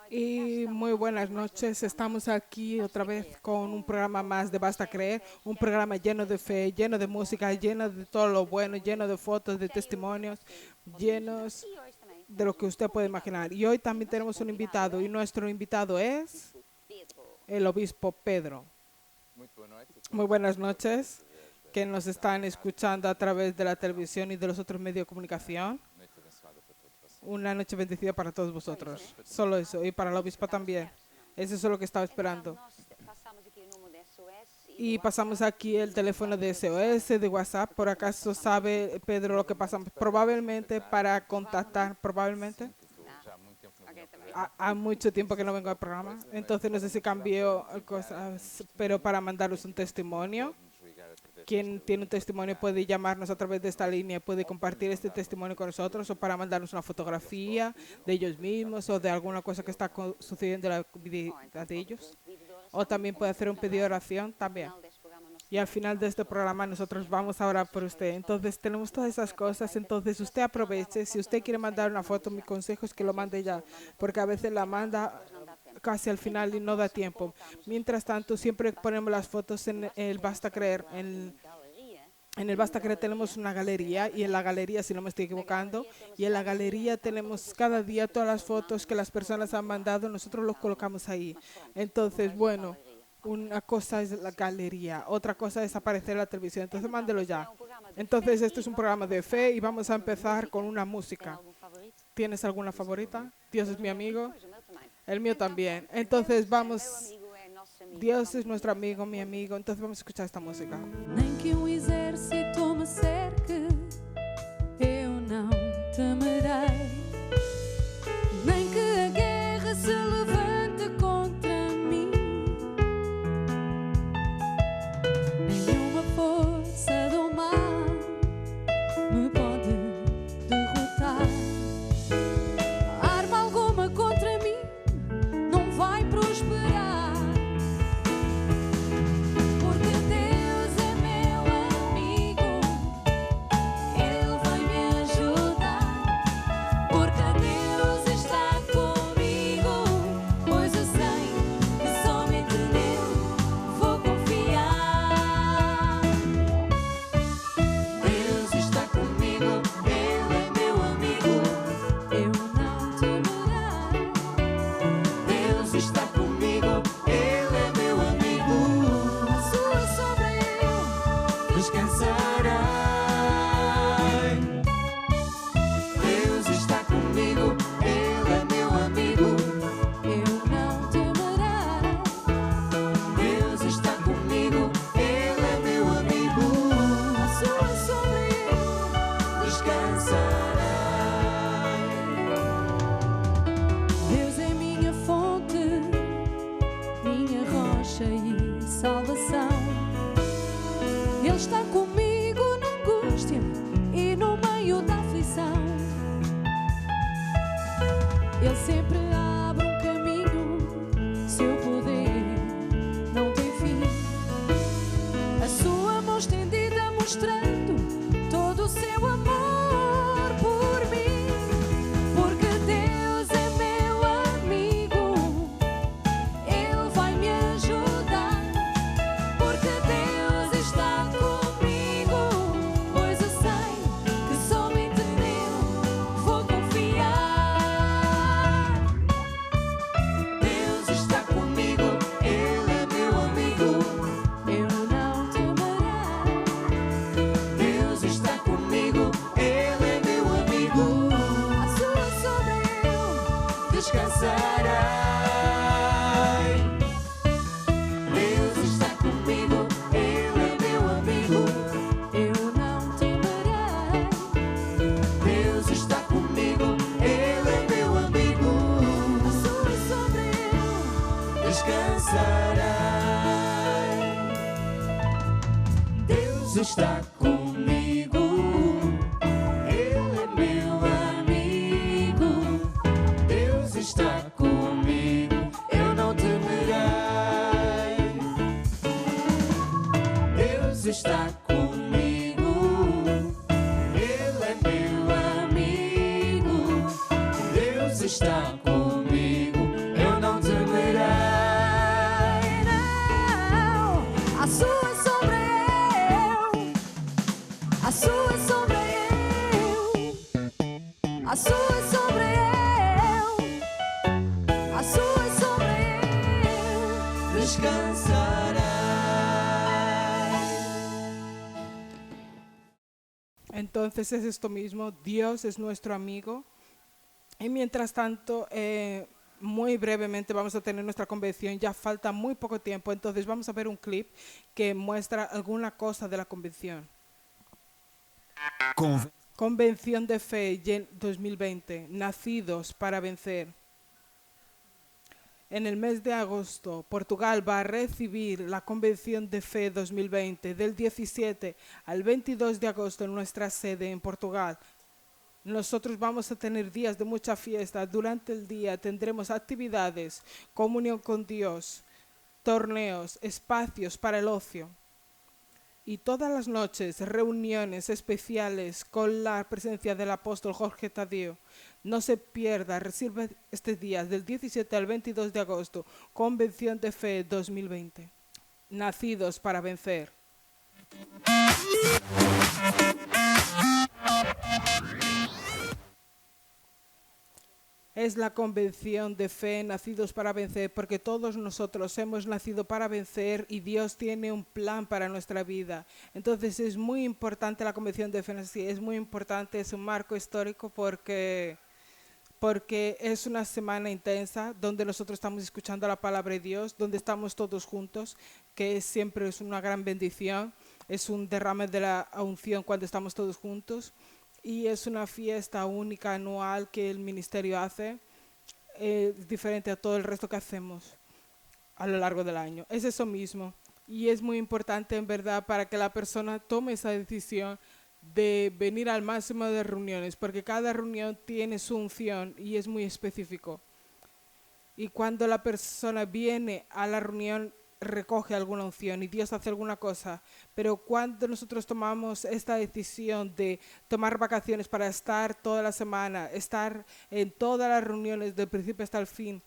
Y muy buenas noches. Estamos aquí otra vez con un programa más de Basta Creer, un programa lleno de fe, lleno de música, lleno de todo lo bueno, lleno de fotos, de testimonios, llenos de lo que usted puede imaginar. Y hoy también tenemos un invitado y nuestro invitado es el obispo Pedro. Muy buenas noches, que nos están escuchando a través de la televisión y de los otros medios de comunicación. Una noche bendecida para todos vosotros. Solo eso. Y para la obispa también. Eso es lo que estaba esperando. Y pasamos aquí el teléfono de SOS, de WhatsApp. ¿Por acaso sabe, Pedro, lo que pasa? Probablemente para contactar, probablemente. Hay mucho tiempo que no vengo al programa. Entonces no sé si cambió cosas, pero para mandaros un testimonio. Quien tiene un testimonio puede llamarnos a través de esta línea, puede compartir este testimonio con nosotros o para mandarnos una fotografía de ellos mismos o de alguna cosa que está sucediendo en la vida de ellos. O también puede hacer un pedido de oración también. Y al final de este programa nosotros vamos a orar por usted. Entonces tenemos todas esas cosas. Entonces usted aproveche. Si usted quiere mandar una foto, mi consejo es que lo mande ya. Porque a veces la manda casi al final y no da tiempo. Mientras tanto, siempre ponemos las fotos en el Basta Creer. En el Basta Creer tenemos una galería y en la galería, si no me estoy equivocando, y en la galería tenemos cada día todas las fotos que las personas han mandado, nosotros los colocamos ahí. Entonces, bueno, una cosa es la galería, otra cosa es aparecer en la televisión, entonces mándelo ya. Entonces, este es un programa de fe y vamos a empezar con una música. ¿Tienes alguna favorita? Dios es mi amigo. El mío también. Entonces vamos, Dios es nuestro amigo, mi amigo. Entonces vamos a escuchar esta música. Nem que exército me cerque, eu não temerei. Nem que a guerra se levante contra mim. Nenhuma força do mal me pode derrotar. Arma alguma contra mim não vai prosperar, porque Deus é meu amigo, Ele vai me ajudar, porque Deus está comigo, pois eu sei que somente nele vou confiar. Deus está comigo, Ele é meu amigo, eu não temerei. Deus está comigo, Ele é meu amigo. A sua sombra eu descansarei. Deus está comigo, Ele é meu amigo. Eu não temerei. Deus está comigo, Ele é meu amigo. A sua sombra eu descansarei. Deus é minha fonte, minha rocha e salvação. Ele está comigo na angústia e no meio da aflição. Ele sempre abre um caminho, seu poder não tem fim. A sua mão estendida mostrando todo o seu amor por mim. Porque Deus é meu amigo, Ele vai me ajudar. Porque Deus está comigo, pois eu sei que somente nele vou confiar. Deus está comigo, Ele é meu amigo, eu não temerei. Deus está comigo, Ele é meu amigo. A sua sombra eu descansarei. Deus está comigo, Ele é meu amigo, eu não temerei. Deus está comigo, Ele é meu amigo. A sua sombra eu descansarei. Deus está comigo, Ele é meu amigo. Deus está comigo, eu não temerei. Deus está comigo, Ele é meu amigo. Deus está comigo, A sua é sobre eu, a sua é sobre eu. Descansarei. Entonces es esto mismo, Dios es nuestro amigo. Y mientras tanto, muy brevemente vamos a tener nuestra convención, ya falta muy poco tiempo, entonces vamos a ver un clip que muestra alguna cosa de la convención. Convención de Fe 2020, Nacidos para Vencer. En el mes de agosto, Portugal va a recibir la Convención de Fe 2020 del 17 al 22 de agosto en nuestra sede en Portugal. Nosotros vamos a tener días de mucha fiesta. Durante el día tendremos actividades, comunión con Dios, torneos, espacios para el ocio. Y todas las noches, reuniones especiales con la presencia del apóstol Jorge Tadeo. No se pierda, recibe estos días del 17 al 22 de agosto, Convención de Fe 2020. Nacidos para vencer. Es la convención de fe, nacidos para vencer, porque todos nosotros hemos nacido para vencer y Dios tiene un plan para nuestra vida. Entonces es muy importante la convención de fe, es muy importante, es un marco histórico porque es una semana intensa donde nosotros estamos escuchando la palabra de Dios, donde estamos todos juntos, que siempre es una gran bendición, es un derrame de la unción cuando estamos todos juntos. Y es una fiesta única anual que el ministerio hace, diferente a todo el resto que hacemos a lo largo del año. Es eso mismo. Y es muy importante en verdad para que la persona tome esa decisión de venir al máximo de reuniones, porque cada reunión tiene su unción y es muy específico. Y cuando la persona viene a la reunión, recoge alguna unción y Dios hace alguna cosa, pero cuando nosotros tomamos esta decisión de tomar vacaciones para estar toda la semana, estar en todas las reuniones del principio hasta el fin,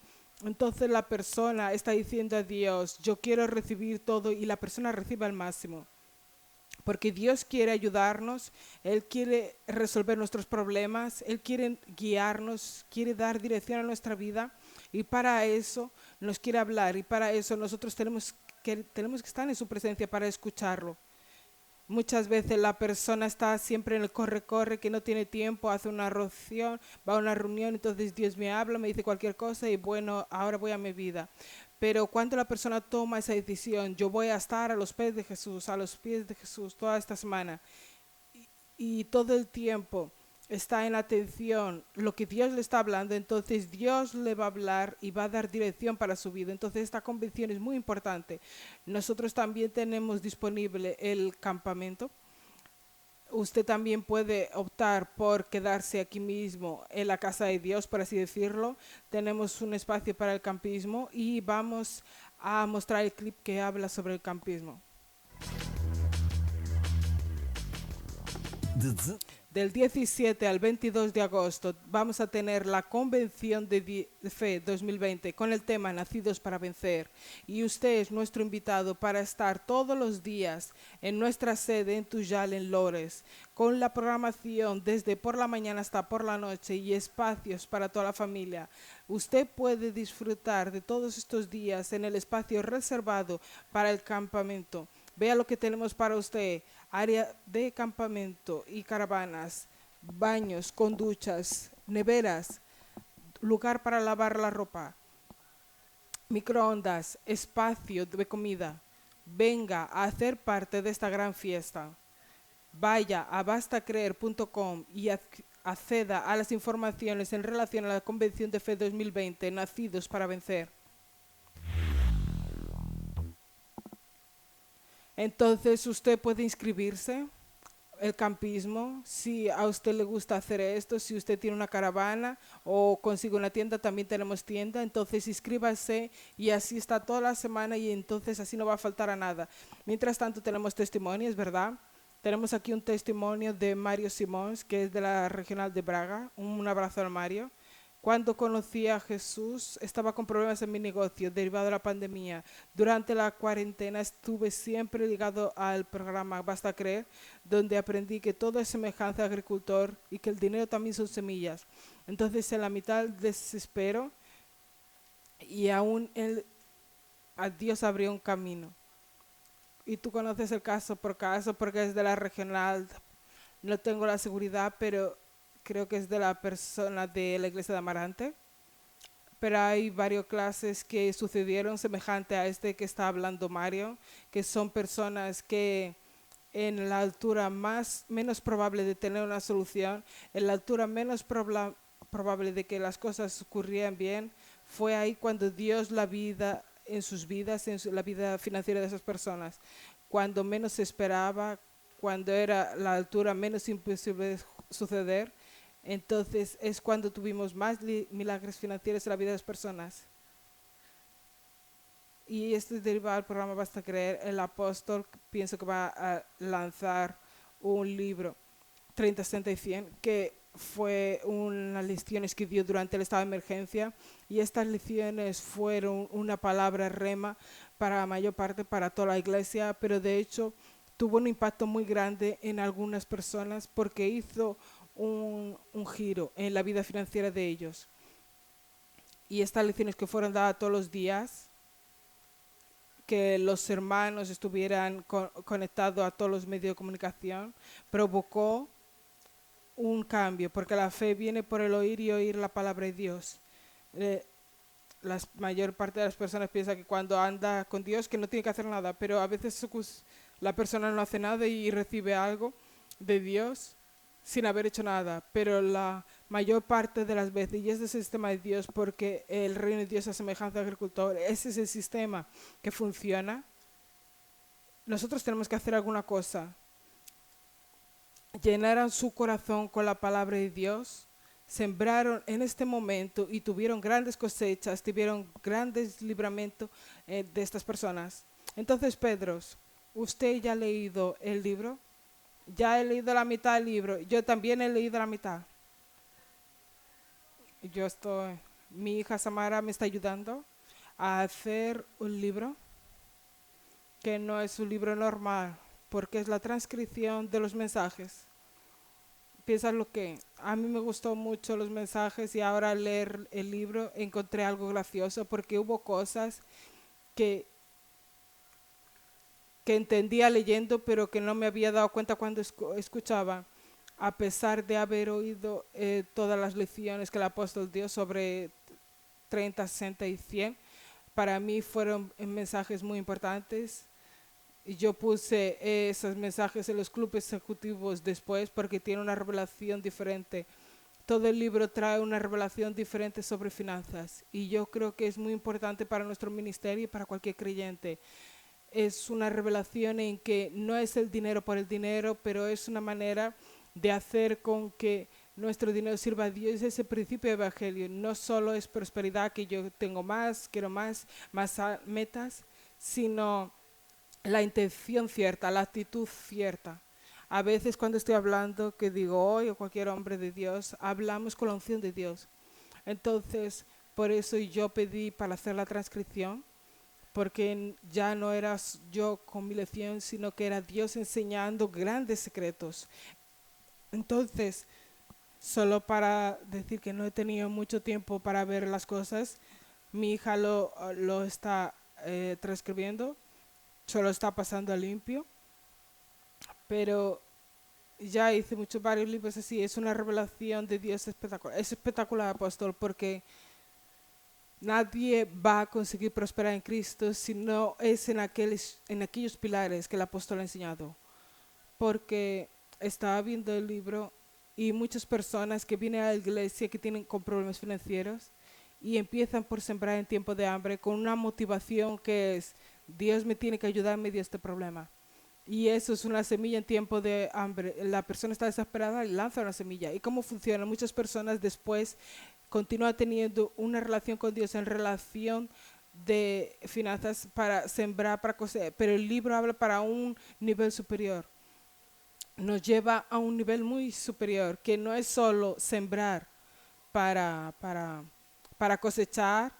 entonces la persona está diciendo a Dios, yo quiero recibir todo, y la persona recibe al máximo. Porque Dios quiere ayudarnos, Él quiere resolver nuestros problemas, Él quiere guiarnos, quiere dar dirección a nuestra vida, y para eso nos quiere hablar, y para eso nosotros tenemos que estar en su presencia para escucharlo. Muchas veces la persona está siempre en el corre-corre, que no tiene tiempo, hace una oración, va a una reunión, entonces Dios me habla, me dice cualquier cosa y bueno, ahora voy a mi vida. Pero cuando la persona toma esa decisión, yo voy a estar a los pies de Jesús toda esta semana, y todo el tiempo está en atención lo que Dios le está hablando, entonces Dios le va a hablar y va a dar dirección para su vida. Entonces esta convención es muy importante. Nosotros también tenemos disponible el campamento. Usted también puede optar por quedarse aquí mismo en la casa de Dios, por así decirlo. Tenemos un espacio para el campismo y vamos a mostrar el clip que habla sobre el campismo. Del 17 al 22 de agosto vamos a tener la Convención de Fe 2020 con el tema Nacidos para Vencer. Y usted es nuestro invitado para estar todos los días en nuestra sede en Tujal, en Lores, con la programación desde por la mañana hasta por la noche y espacios para toda la familia. Usted puede disfrutar de todos estos días en el espacio reservado para el campamento. Vea lo que tenemos para usted: área de campamento y caravanas, baños con duchas, neveras, lugar para lavar la ropa, microondas, espacio de comida. Venga a hacer parte de esta gran fiesta. Vaya a bastacreer.com y acceda a las informaciones en relación a la Convención de Fe 2020, Nacidos para Vencer. Entonces usted puede inscribirse, el campismo, si a usted le gusta hacer esto, si usted tiene una caravana o consigue una tienda, también tenemos tienda, entonces inscríbase y así está toda la semana y entonces así no va a faltar a nada. Mientras tanto tenemos testimonios, ¿verdad? Tenemos aquí un testimonio de Mario Simons, que es de la regional de Braga. Un abrazo al Mario. Cuando conocí a Jesús, estaba con problemas en mi negocio derivado de la pandemia. Durante la cuarentena estuve siempre ligado al programa Basta Creer, donde aprendí que todo es semejanza al agricultor y que el dinero también son semillas. Entonces, en la mitad del desespero, y aún a Dios abrió un camino. Y tú conoces el caso por caso porque es de la regional. No tengo la seguridad, pero creo que es de la persona de la iglesia de Amarante. Pero hay varias clases que sucedieron semejante a este que está hablando Mario, que son personas que en la altura menos probable de tener una solución, en la altura menos probable de que las cosas ocurrieran bien, fue ahí cuando Dios la vida en sus vidas, la vida financiera de esas personas, cuando menos se esperaba, cuando era la altura menos imposible de suceder, entonces es cuando tuvimos más milagros financieros en la vida de las personas. Y este derivado del programa Basta Creer, el apóstol pienso que va a lanzar un libro, 30, 60 y 100, que fue unas lecciones que dio durante el estado de emergencia, y estas lecciones fueron una palabra rema para la mayor parte, para toda la iglesia, pero de hecho tuvo un impacto muy grande en algunas personas porque hizo un giro en la vida financiera de ellos. Y estas lecciones que fueron dadas todos los días, que los hermanos estuvieran conectados a todos los medios de comunicación, provocó un cambio, porque la fe viene por el oír y oír la palabra de Dios. La mayor parte de las personas piensa que cuando anda con Dios que no tiene que hacer nada, pero a veces la persona no hace nada y recibe algo de Dios sin haber hecho nada, pero la mayor parte de las veces, y ese es el sistema de Dios, porque el reino de Dios es semejanza al agricultor, ese es el sistema que funciona. Nosotros tenemos que hacer alguna cosa. Llenaron su corazón con la palabra de Dios, sembraron en este momento y tuvieron grandes cosechas, tuvieron grandes libramientos de estas personas. Entonces, Pedro, ¿usted ya ha leído el libro? Ya he leído la mitad del libro. Yo también he leído la mitad. Mi hija Samara me está ayudando a hacer un libro que no es un libro normal, porque es la transcripción de los mensajes. Piensa lo que a mí me gustó mucho los mensajes, y ahora al leer el libro encontré algo gracioso porque hubo cosas que entendía leyendo, pero que no me había dado cuenta cuando escuchaba, a pesar de haber oído todas las lecciones que el apóstol dio sobre 30, 60 y 100. Para mí fueron mensajes muy importantes. Y yo puse esos mensajes en los clubes ejecutivos después porque tiene una revelación diferente. Todo el libro trae una revelación diferente sobre finanzas, y yo creo que es muy importante para nuestro ministerio y para cualquier creyente. Es una revelación en que no es el dinero por el dinero, pero es una manera de hacer con que nuestro dinero sirva a Dios. Ese principio de evangelio no solo es prosperidad, que yo tengo más, quiero más metas, sino la intención cierta, la actitud cierta. A veces cuando estoy hablando, que digo hoy o cualquier hombre de Dios, hablamos con la unción de Dios. Entonces, por eso yo pedí para hacer la transcripción, porque ya no era yo con mi lección, sino que era Dios enseñando grandes secretos. Entonces, solo para decir que no he tenido mucho tiempo para ver las cosas, mi hija lo está transcribiendo, solo está pasando a limpio, pero ya hice varios libros así. Es una revelación de Dios espectacular. Es espectacular, apóstol, porque nadie va a conseguir prosperar en Cristo si no es en aquellos pilares que el apóstol ha enseñado. Porque estaba viendo el libro y muchas personas que vienen a la iglesia que tienen con problemas financieros y empiezan por sembrar en tiempo de hambre con una motivación que es: Dios me tiene que ayudar en medio de este problema. Y eso es una semilla en tiempo de hambre. La persona está desesperada y lanza una semilla. ¿Y cómo funciona? Muchas personas después continúan teniendo una relación con Dios en relación de finanzas para sembrar, para coser. Pero el libro habla para un nivel superior. Nos lleva a un nivel muy superior, que no es solo sembrar, para, para, para cosechar,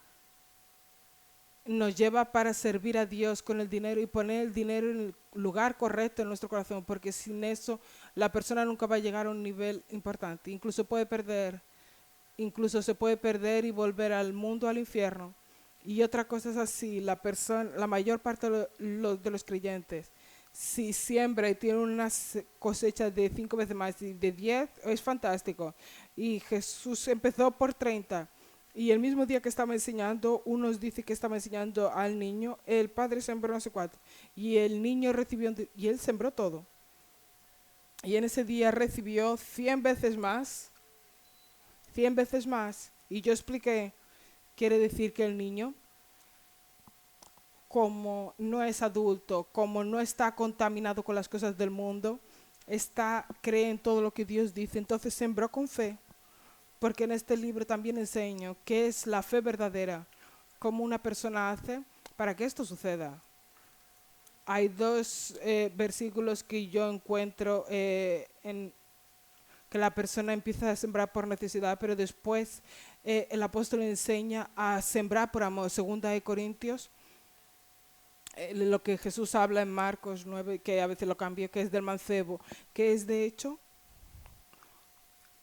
nos lleva para servir a Dios con el dinero y poner el dinero en el lugar correcto en nuestro corazón, porque sin eso la persona nunca va a llegar a un nivel importante. Incluso se puede perder y volver al mundo, al infierno. Y otra cosa es así, la mayor parte de los creyentes, si siembra y tiene una cosecha de 5 veces más y de 10, es fantástico. Y Jesús empezó por 30. Y el mismo día que estaba enseñando, unos dice que estaba enseñando al niño, el padre sembró no sé cuánto. Y el niño recibió, y él sembró todo. Y en ese día recibió 100 veces más, 100 veces más. Y yo expliqué, quiere decir que el niño, como no es adulto, como no está contaminado con las cosas del mundo, cree en todo lo que Dios dice, entonces sembró con fe. Porque en este libro también enseño qué es la fe verdadera, cómo una persona hace para que esto suceda. Hay dos versículos que yo encuentro en que la persona empieza a sembrar por necesidad, pero después el apóstol enseña a sembrar por amor. Segunda de Corintios, lo que Jesús habla en Marcos 9, que a veces lo cambia, que es del mancebo, que es de hecho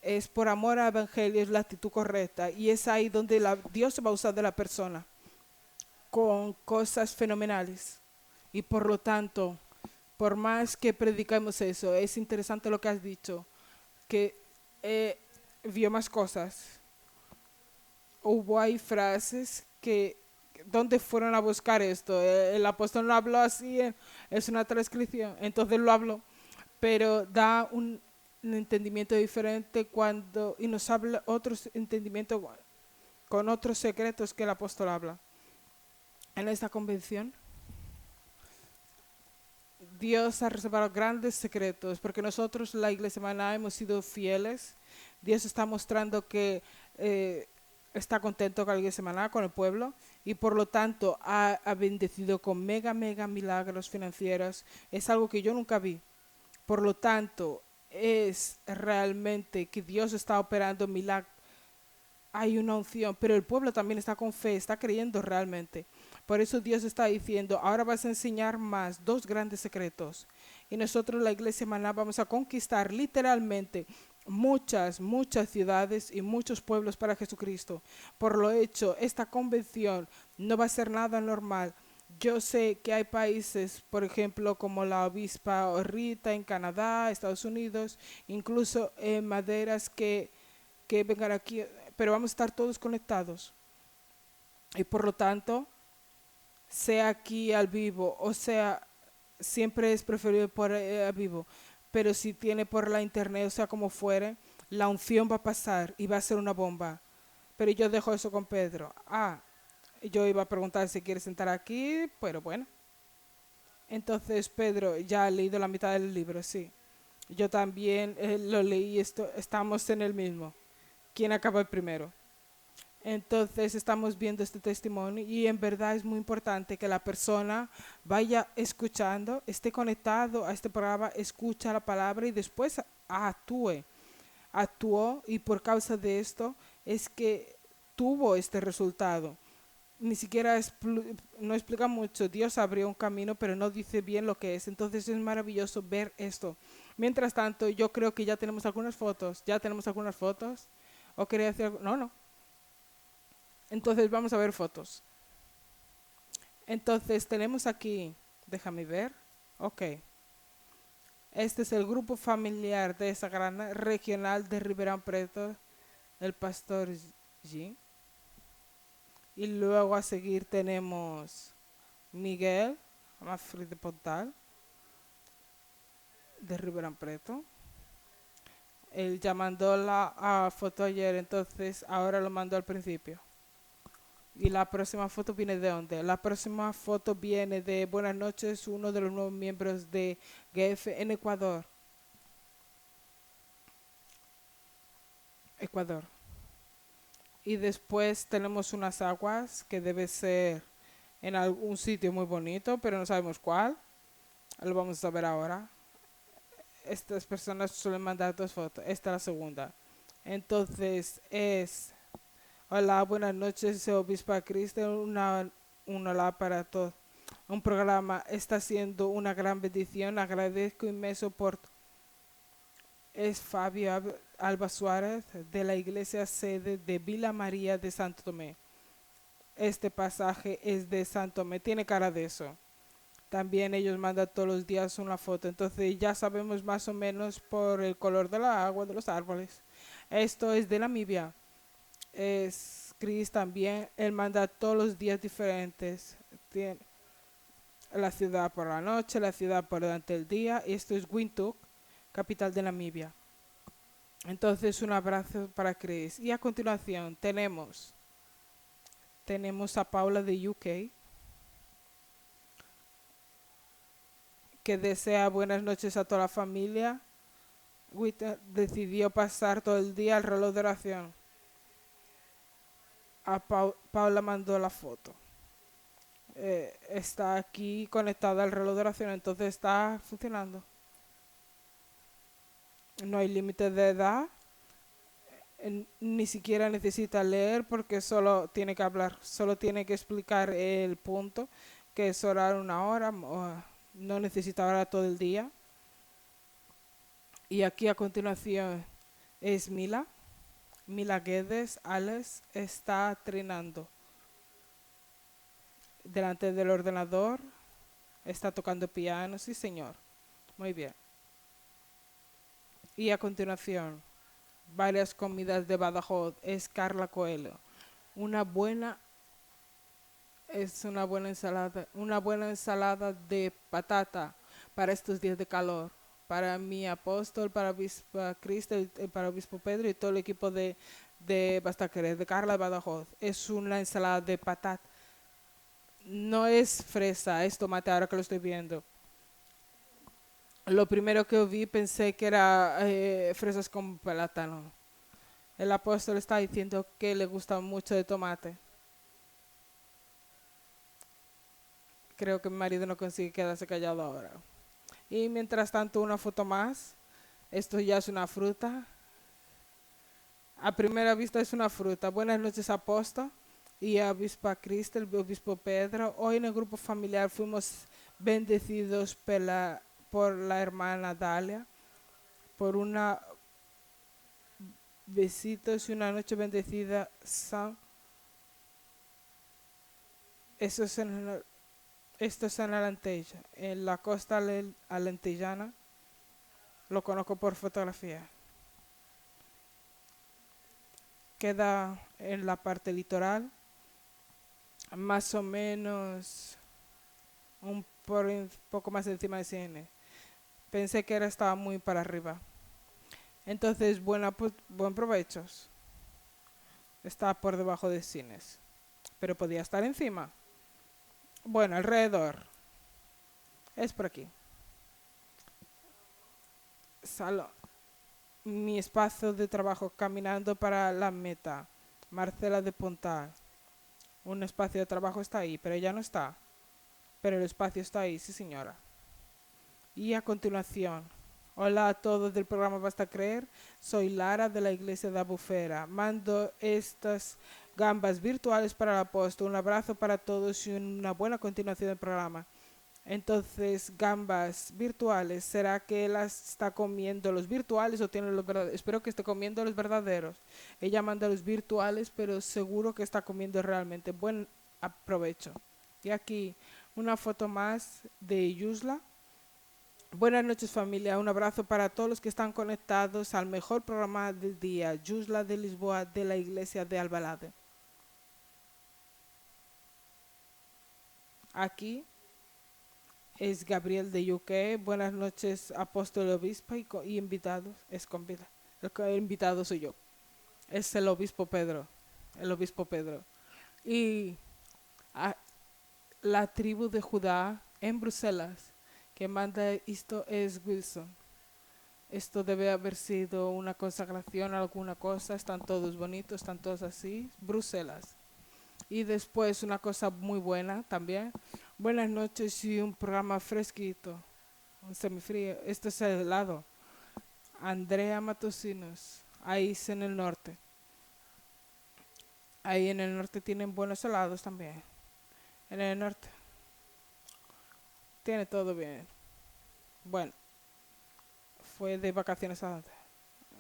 es por amor al evangelio, es la actitud correcta y es ahí donde Dios se va a usar de la persona con cosas fenomenales. Y por lo tanto, por más que predicamos eso, es interesante lo que has dicho, que vio más cosas. Hay frases que, ¿dónde fueron a buscar esto? El apóstol no habló así, es una transcripción, entonces lo habló, pero da un entendimiento diferente y nos habla otros entendimientos con otros secretos que el apóstol habla. En esta convención, Dios ha reservado grandes secretos, porque nosotros, la Iglesia Maná, hemos sido fieles. Dios está mostrando que está contento con la Iglesia Maná, con el pueblo, y por lo tanto ha bendecido con mega milagros financieros. Es algo que yo nunca vi. Por lo tanto, es realmente que Dios está operando milagros. Hay una unción, pero el pueblo también está con fe, está creyendo realmente. Por eso Dios está diciendo, ahora vas a enseñar más, dos grandes secretos. Y nosotros, la Iglesia Maná, vamos a conquistar literalmente muchas ciudades y muchos pueblos para Jesucristo. Por lo hecho, esta convención no va a ser nada normal. Yo sé que hay países, por ejemplo, como la obispa Rita en Canadá, Estados Unidos, incluso en Maderas que vengan aquí, pero vamos a estar todos conectados. Y por lo tanto, sea aquí al vivo, o sea, siempre es preferible por a vivo, pero si tiene por la internet, o sea, como fuere, la unción va a pasar y va a ser una bomba. Pero yo dejo eso con Pedro. Yo iba a preguntar si quiere sentar aquí, pero bueno. Entonces, Pedro, ya ha leído la mitad del libro, sí. Yo también lo leí, estamos en el mismo. ¿Quién acaba el primero? Entonces estamos viendo este testimonio y en verdad es muy importante que la persona vaya escuchando, esté conectado a este programa, escucha la palabra y después actúe. Actuó y por causa de esto es que tuvo este resultado. Ni siquiera no explica mucho. Dios abrió un camino, pero no dice bien lo que es. Entonces es maravilloso ver esto. Mientras tanto, yo creo que ya tenemos algunas fotos. ¿Ya tenemos algunas fotos? ¿O quería decir algo? No, no. Entonces vamos a ver fotos. Entonces tenemos aquí, déjame ver. Ok. Este es el grupo familiar de esa gran regional de Ribeirão Preto, el pastor G. Y luego a seguir tenemos Miguel, Mafri de Pontal, de Ribeirão Preto. Él ya mandó la foto ayer, entonces ahora lo mandó al principio. Y la próxima foto viene de dónde? La próxima foto viene de Buenas noches, uno de los nuevos miembros de GF en Ecuador. Ecuador. Y después tenemos unas aguas que debe ser en algún sitio muy bonito, pero no sabemos cuál. Lo vamos a ver ahora. Estas personas suelen mandar dos fotos. Esta es la segunda. Entonces es, hola, buenas noches, soy Obispa Cristo, un hola para todos. Un programa está siendo una gran bendición, agradezco inmenso por... Es Fabio Alba Suárez de la iglesia sede de Vila María de Santo Tomé. Este pasaje es de Santo Tomé, tiene cara de eso. También ellos mandan todos los días una foto, entonces ya sabemos más o menos por el color de la agua, de los árboles. Esto es de Namibia. Es Chris también, él manda todos los días diferentes. Tiene la ciudad por la noche, la ciudad por durante el día. Y esto es Windhoek, capital de Namibia. Entonces un abrazo para Chris. Y a continuación tenemos a Paula de UK, que desea buenas noches a toda la familia. Decidió pasar todo el día al reloj de oración. Paula mandó la foto. Está aquí conectada al reloj de oración, entonces está funcionando. No hay límite de edad. Ni siquiera necesita leer porque solo tiene que hablar, solo tiene que explicar el punto, que es orar una hora. No necesita orar todo el día. Y aquí a continuación es Mila Guedes. Alex está entrenando delante del ordenador, está tocando piano, sí señor, muy bien. Y a continuación varias comidas de Badajoz, es Carla Coelho. Una buena una buena ensalada de patata para estos días de calor. Para mi apóstol, para Obispo Cristo, para Obispo Pedro y todo el equipo de Bastaqueres, de Carla de Badajoz. Es una ensalada de patata. No es fresa, es tomate ahora que lo estoy viendo. Lo primero que vi pensé que era fresas con plátano. El apóstol está diciendo que le gusta mucho de tomate. Creo que mi marido no consigue quedarse callado ahora. Y mientras tanto una foto más. Esto ya es una fruta. A primera vista es una fruta. Buenas noches, apóstol y a Obispa Cristo, el Obispo Pedro. Hoy en el grupo familiar fuimos bendecidos por la hermana Dalia, por una besitos y una noche bendecida. Esto es en Alentejo, en la costa alentejana. Lo conozco por fotografía. Queda en la parte litoral, más o menos un poco más encima de Cine. Pensé que estaba muy para arriba. Entonces, buen provecho. Está por debajo de Cines, pero podía estar encima. Bueno, alrededor. Es por aquí. Mi espacio de trabajo caminando para la meta. Marcela de Pontal. Un espacio de trabajo está ahí, pero ya no está. Pero el espacio está ahí, sí señora. Y a continuación, hola a todos del programa Basta Creer. Soy Lara de la iglesia de Albufera. Mando estas gambas virtuales para el apóstol. Un abrazo para todos y una buena continuación del programa. Entonces, gambas virtuales, ¿será que él está comiendo los virtuales o tiene los verdaderos? Espero que esté comiendo los verdaderos. Ella manda los virtuales, pero seguro que está comiendo realmente. Buen aprovecho. Y aquí una foto más de Yusla. Buenas noches, familia. Un abrazo para todos los que están conectados al mejor programa del día. Yusla de Lisboa, de la iglesia de Albalade. Aquí es Gabriel de UK. Buenas noches, apóstol, obispo y invitados. El invitado soy yo. Es el obispo Pedro. El obispo Pedro. Y la tribu de Judá en Bruselas, que manda esto, es Wilson. Esto debe haber sido una consagración, alguna cosa. Están todos bonitos, están todos así. Bruselas. Y después una cosa muy buena también. Buenas noches y un programa fresquito, un semifrío. Esto es el helado. Andrea Matosinos. ahí es en el norte. Ahí en el norte tienen buenos helados también. En el norte tiene todo bien. Bueno, fue de vacaciones a dónde.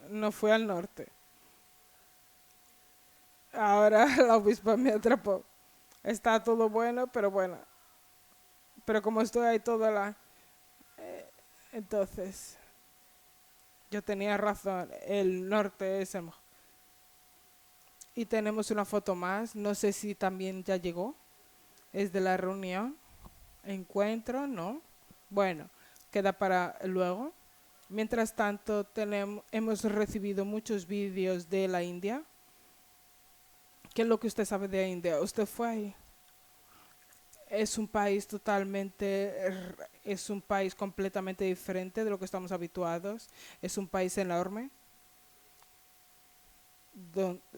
No fui al norte. Ahora la obispa me atrapó. Está todo bueno, pero bueno. Pero como estoy ahí toda la... Entonces, yo tenía razón. El norte es el mejor. Y tenemos una foto más. No sé si también ya llegó. Es de la reunión. Encuentro, ¿no? Bueno, queda para luego. Mientras tanto, hemos recibido muchos vídeos de la India. ¿Qué es lo que usted sabe de India? ¿Usted fue ahí? Es un país es un país completamente diferente de lo que estamos habituados. Es un país enorme.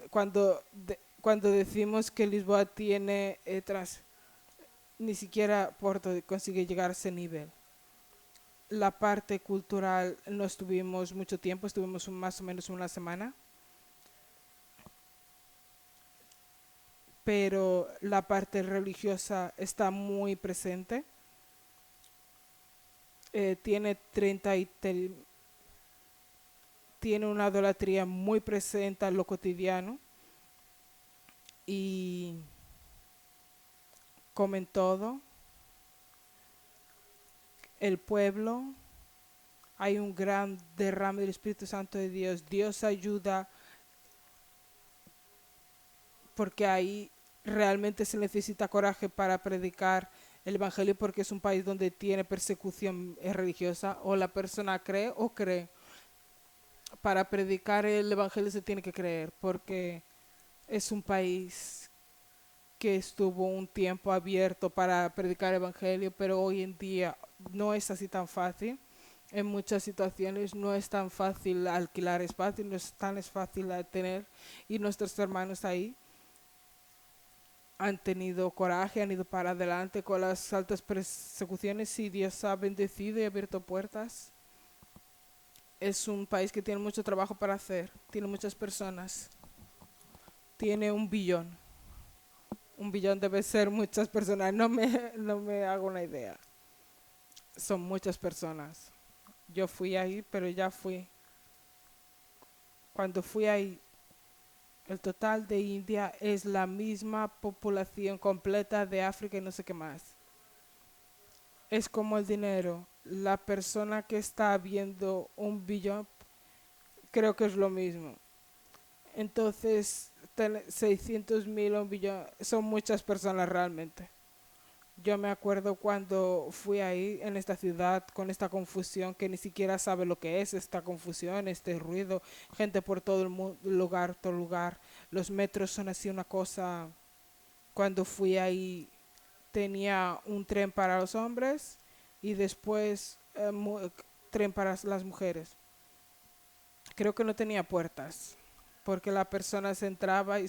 Cuando decimos que Lisboa tiene ni siquiera Porto consigue llegar a ese nivel. La parte cultural no estuvimos mucho tiempo, estuvimos más o menos una semana. Pero la parte religiosa está muy presente. Tiene tiene una idolatría muy presente en lo cotidiano y comen todo. El pueblo, hay un gran derrame del Espíritu Santo de Dios. Dios ayuda porque ahí realmente se necesita coraje para predicar el Evangelio porque es un país donde tiene persecución religiosa o la persona cree o cree. Para predicar el Evangelio se tiene que creer porque es un país que estuvo un tiempo abierto para predicar el Evangelio, pero hoy en día no es así tan fácil. En muchas situaciones no es tan fácil alquilar espacio, no es tan fácil tener, y nuestros hermanos ahí han tenido coraje, han ido para adelante con las altas persecuciones y Dios ha bendecido y abierto puertas. Es un país que tiene mucho trabajo para hacer, tiene muchas personas, tiene 1 billón. 1 billón debe ser muchas personas, no me hago una idea. Son muchas personas. Yo fui ahí, pero ya fui. Cuando fui ahí, el total de India es la misma población completa de África y no sé qué más. Es como el dinero. La persona que está viendo 1 billón, creo que es lo mismo. Entonces, 600.000 a 1 billón son muchas personas realmente. Yo me acuerdo cuando fui ahí en esta ciudad con esta confusión que ni siquiera sabe lo que es esta confusión, este ruido, gente por todo el lugar, todo lugar. Los metros son así una cosa. Cuando fui ahí tenía un tren para los hombres y después tren para las mujeres. Creo que no tenía puertas porque la persona se entraba y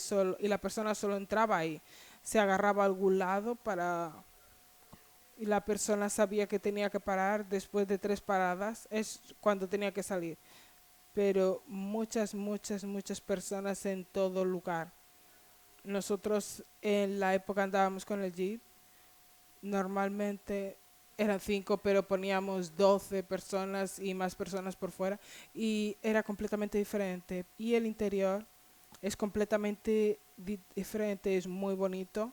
la persona solo entraba ahí, se agarraba a algún lado y la persona sabía que tenía que parar después de 3 paradas, es cuando tenía que salir. Pero muchas personas en todo lugar. Nosotros en la época andábamos con el Jeep, normalmente eran 5, pero poníamos 12 personas y más personas por fuera y era completamente diferente. Y el interior es completamente diferente, es muy bonito.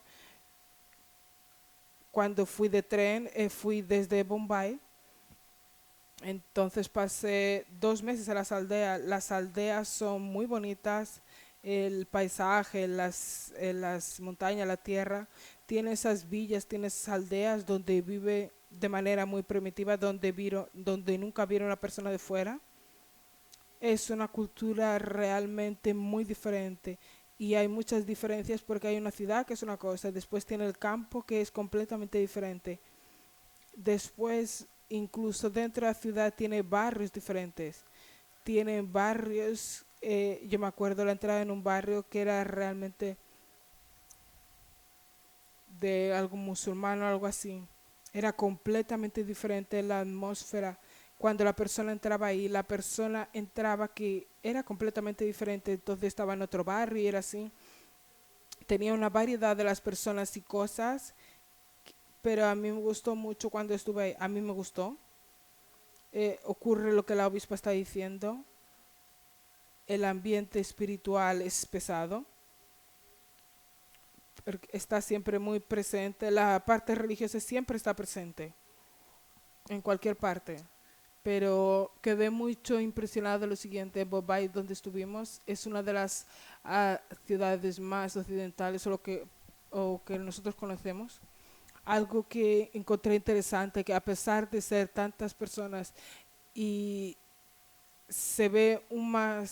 Cuando fui de tren, fui desde Bombay, entonces pasé 2 meses en las aldeas. Las aldeas son muy bonitas, el paisaje, las montañas, la tierra. Tiene esas villas, tiene esas aldeas donde vive de manera muy primitiva, donde nunca vieron a una persona de fuera. Es una cultura realmente muy diferente y hay muchas diferencias porque hay una ciudad que es una cosa, después tiene el campo que es completamente diferente. Después, incluso dentro de la ciudad tiene barrios diferentes. Tienen barrios, yo me acuerdo la entrada en un barrio que era realmente de algo musulmán o algo así. Era completamente diferente la atmósfera, Cuando la persona entraba ahí, la persona entraba que era completamente diferente, entonces estaba en otro barrio y era así. Tenía una variedad de las personas y cosas, pero a mí me gustó mucho cuando estuve ahí. A mí me gustó. Ocurre lo que la obispa está diciendo. El ambiente espiritual es pesado. Está siempre muy presente. La parte religiosa siempre está presente. En cualquier parte. Pero quedé mucho impresionado de lo siguiente. Bombay, donde estuvimos, es una de las ciudades más occidentales o que nosotros conocemos. Algo que encontré interesante, que a pesar de ser tantas personas y se ve una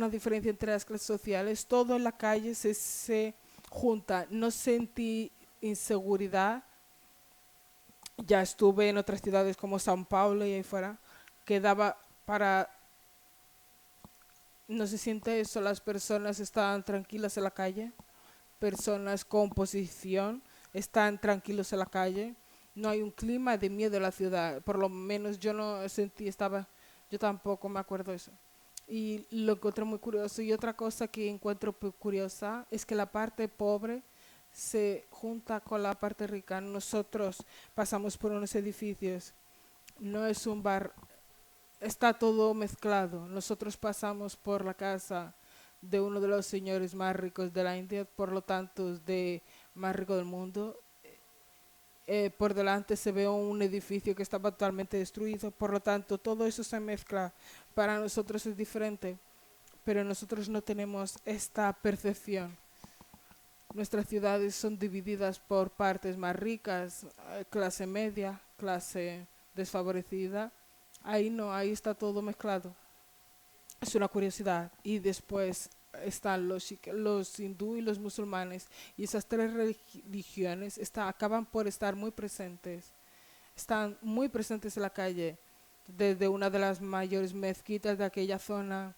diferencia entre las clases sociales, todo en la calle se junta. No sentí inseguridad. Ya estuve en otras ciudades como São Paulo y ahí fuera, que daba para... No se siente eso, las personas están tranquilas en la calle, personas con posición están tranquilos en la calle, no hay un clima de miedo en la ciudad, por lo menos yo no sentí, yo tampoco me acuerdo eso. Y lo encontré muy curioso. Y otra cosa que encuentro curiosa es que la parte pobre se junta con la parte rica. Nosotros pasamos por unos edificios, no es un bar, está todo mezclado. Nosotros pasamos por la casa de uno de los señores más ricos de la India, por lo tanto de más rico del mundo. Por delante se ve un edificio que estaba totalmente destruido, por lo tanto todo eso se mezcla. Para nosotros es diferente, pero nosotros no tenemos esta percepción. Nuestras ciudades son divididas por partes más ricas, clase media, clase desfavorecida. Ahí no, ahí está todo mezclado. Es una curiosidad. Y después están los hindú y los musulmanes. Y esas tres religiones acaban por estar muy presentes. Están muy presentes en la calle. Desde una de las mayores mezquitas de aquella zona,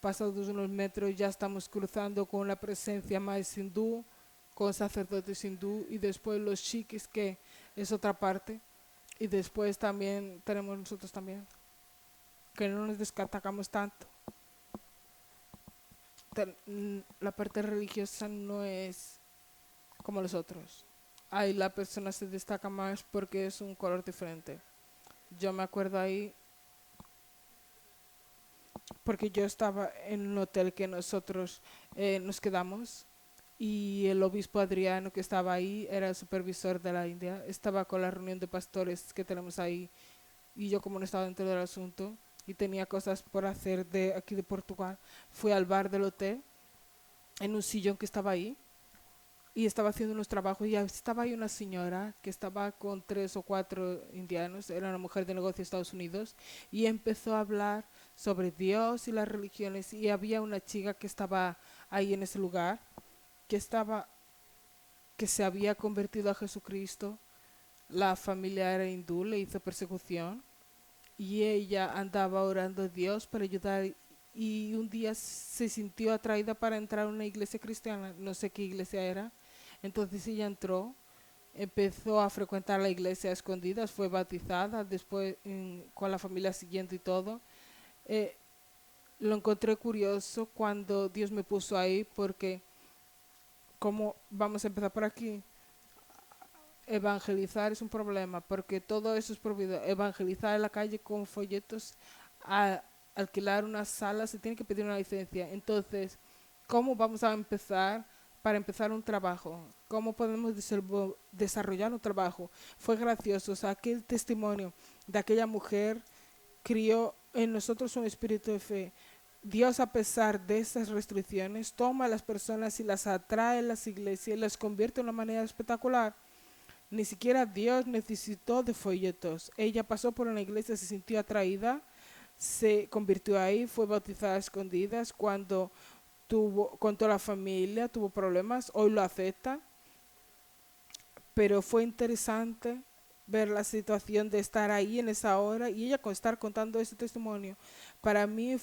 pasados unos metros ya estamos cruzando con una presencia más hindú, con sacerdotes hindú, y después los chiquis, que es otra parte, y después también tenemos nosotros también, que no nos destacamos tanto. La parte religiosa no es como los otros. Ahí la persona se destaca más porque es un color diferente. Yo me acuerdo ahí porque yo estaba en un hotel que nosotros nos quedamos, y el obispo Adriano, que estaba ahí, era el supervisor de la India, estaba con la reunión de pastores que tenemos ahí, y yo, como no estaba dentro del asunto y tenía cosas por hacer de aquí de Portugal, fui al bar del hotel en un sillón que estaba ahí y estaba haciendo unos trabajos, y estaba ahí una señora que estaba con 3 o 4 indianos, era una mujer de negocio de Estados Unidos, y empezó a hablar sobre Dios y las religiones. Y había una chica que estaba ahí en ese lugar, que se había convertido a Jesucristo. La familia era hindú, le hizo persecución, y ella andaba orando a Dios para ayudar, y un día se sintió atraída para entrar a una iglesia cristiana, no sé qué iglesia era. Entonces ella entró, empezó a frecuentar la iglesia a escondidas, fue bautizada después con la familia siguiente y todo. Eh, lo encontré curioso cuando Dios me puso ahí, porque como vamos a empezar por aquí, evangelizar es un problema, porque todo eso es prohibido. Evangelizar en la calle con folletos, alquilar una sala, se tiene que pedir una licencia. Entonces, ¿cómo vamos a empezar? Para empezar un trabajo, ¿cómo podemos desarrollar un trabajo? Fue gracioso, o sea, aquel testimonio de aquella mujer crió en nosotros un espíritu de fe. Dios, a pesar de esas restricciones, toma a las personas y las atrae a las iglesias y las convierte de una manera espectacular. Ni siquiera Dios necesitó de folletos. Ella pasó por una iglesia, se sintió atraída, se convirtió ahí, fue bautizada a escondidas. Cuando con toda la familia tuvo problemas, hoy lo acepta. Pero fue interesante ver la situación de estar ahí en esa hora, y ella estar contando ese testimonio. Para mí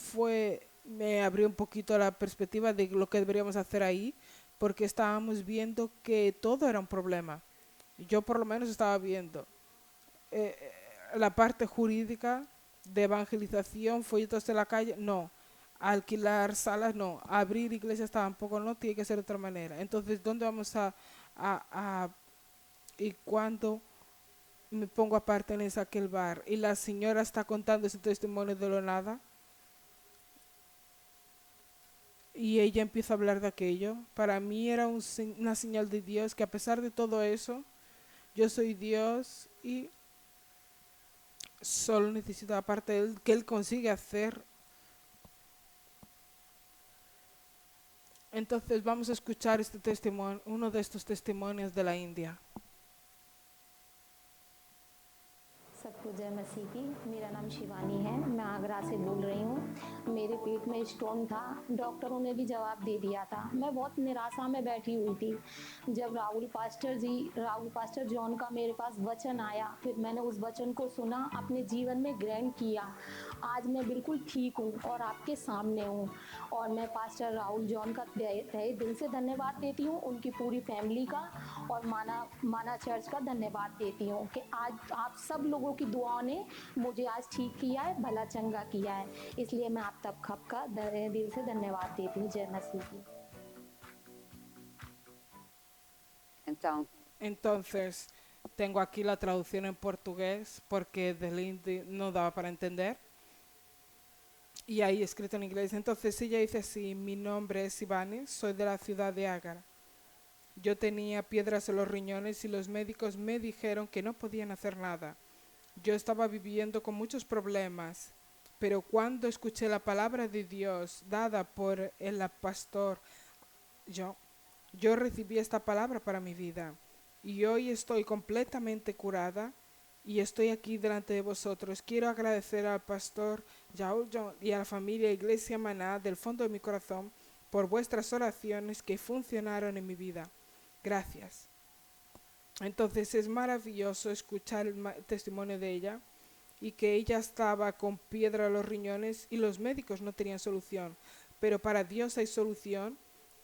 me abrió un poquito la perspectiva de lo que deberíamos hacer ahí, porque estábamos viendo que todo era un problema. Yo por lo menos estaba viendo. la parte jurídica de evangelización, folletos en la calle, no. Alquilar salas, no. Abrir iglesias tampoco, no. Tiene que ser de otra manera. Entonces, ¿dónde vamos a y cuando me pongo a pertenecer a aquel bar y la señora está contando ese testimonio de lo nada y ella empieza a hablar de aquello, para mí era una señal de Dios que a pesar de todo eso, yo soy Dios y solo necesito aparte de él, que Él consigue hacer. Entonces vamos a escuchar este testimonio, uno de estos testimonios de la India. सबको जय मसीह की। मेरा नाम शिवानी है, मैं आगरा से बोल रही हूँ। मेरे पेट में स्टोन था, डॉक्टरों ने भी जवाब दे दिया था। मैं बहुत निराशा में बैठी हुई थी। जब राहुल पास्टर जॉन का मेरे पास वचन आया, फिर मैंने उस वचन को सुना, अपने जीवन में ग्रहण किया। आज मैं बिल्कुल ठीक हूँ और आपके सामने हूँ। और मैं पास्टर राहुल जॉन का तहे दिल से धन्यवाद देती हूँ, उनकी पूरी फैमिली का और माना चर्च का धन्यवाद देती हूँ कि आज आप सब लोगों की दुआओं ने मुझे आज ठीक किया है, भला चंगा किया है। इसलिए मैं आप सबका दिल से धन्यवाद देती हूँ। जय मसीह की। Entonces, tengo aquí la traducción en portugués porque del hindi no daba para entender. Y ahí escrito en inglés. Entonces ella dice así: mi nombre es Ivani, soy de la ciudad de Ágara. Yo tenía piedras en los riñones y los médicos me dijeron que no podían hacer nada. Yo estaba viviendo con muchos problemas, pero cuando escuché la palabra de Dios dada por el pastor, yo recibí esta palabra para mi vida. Y hoy estoy completamente curada y estoy aquí delante de vosotros. Quiero agradecer al pastor Raúl John y a la familia Iglesia Maná del fondo de mi corazón por vuestras oraciones que funcionaron en mi vida. Gracias. Entonces es maravilloso escuchar el testimonio de ella y que ella estaba con piedra en los riñones y los médicos no tenían solución. Pero para Dios hay solución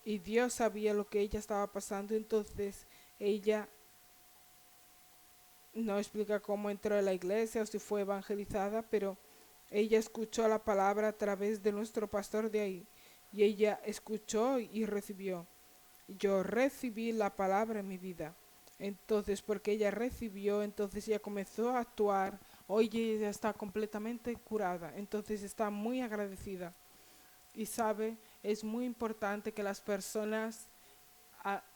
y Dios sabía lo que ella estaba pasando. Entonces ella no explica cómo entró a la iglesia o si fue evangelizada, pero ella escuchó la palabra a través de nuestro pastor de ahí y ella escuchó y recibió. Yo recibí la palabra en mi vida. Entonces, porque ella recibió, entonces ella comenzó a actuar. Hoy ella está completamente curada. Entonces está muy agradecida. Y sabe, es muy importante que las personas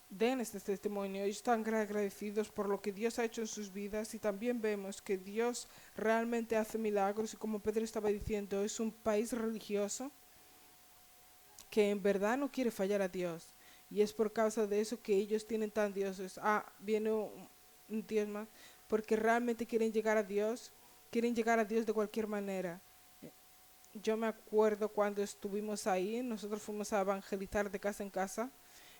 den este testimonio. Ellos están agradecidos por lo que Dios ha hecho en sus vidas y también vemos que Dios realmente hace milagros y como Pedro estaba diciendo, es un país religioso que en verdad no quiere fallar a Dios y es por causa de eso que ellos tienen tan dioses. Viene un Dios más porque realmente quieren llegar a Dios de cualquier manera. Yo me acuerdo cuando estuvimos ahí, nosotros fuimos a evangelizar de casa en casa.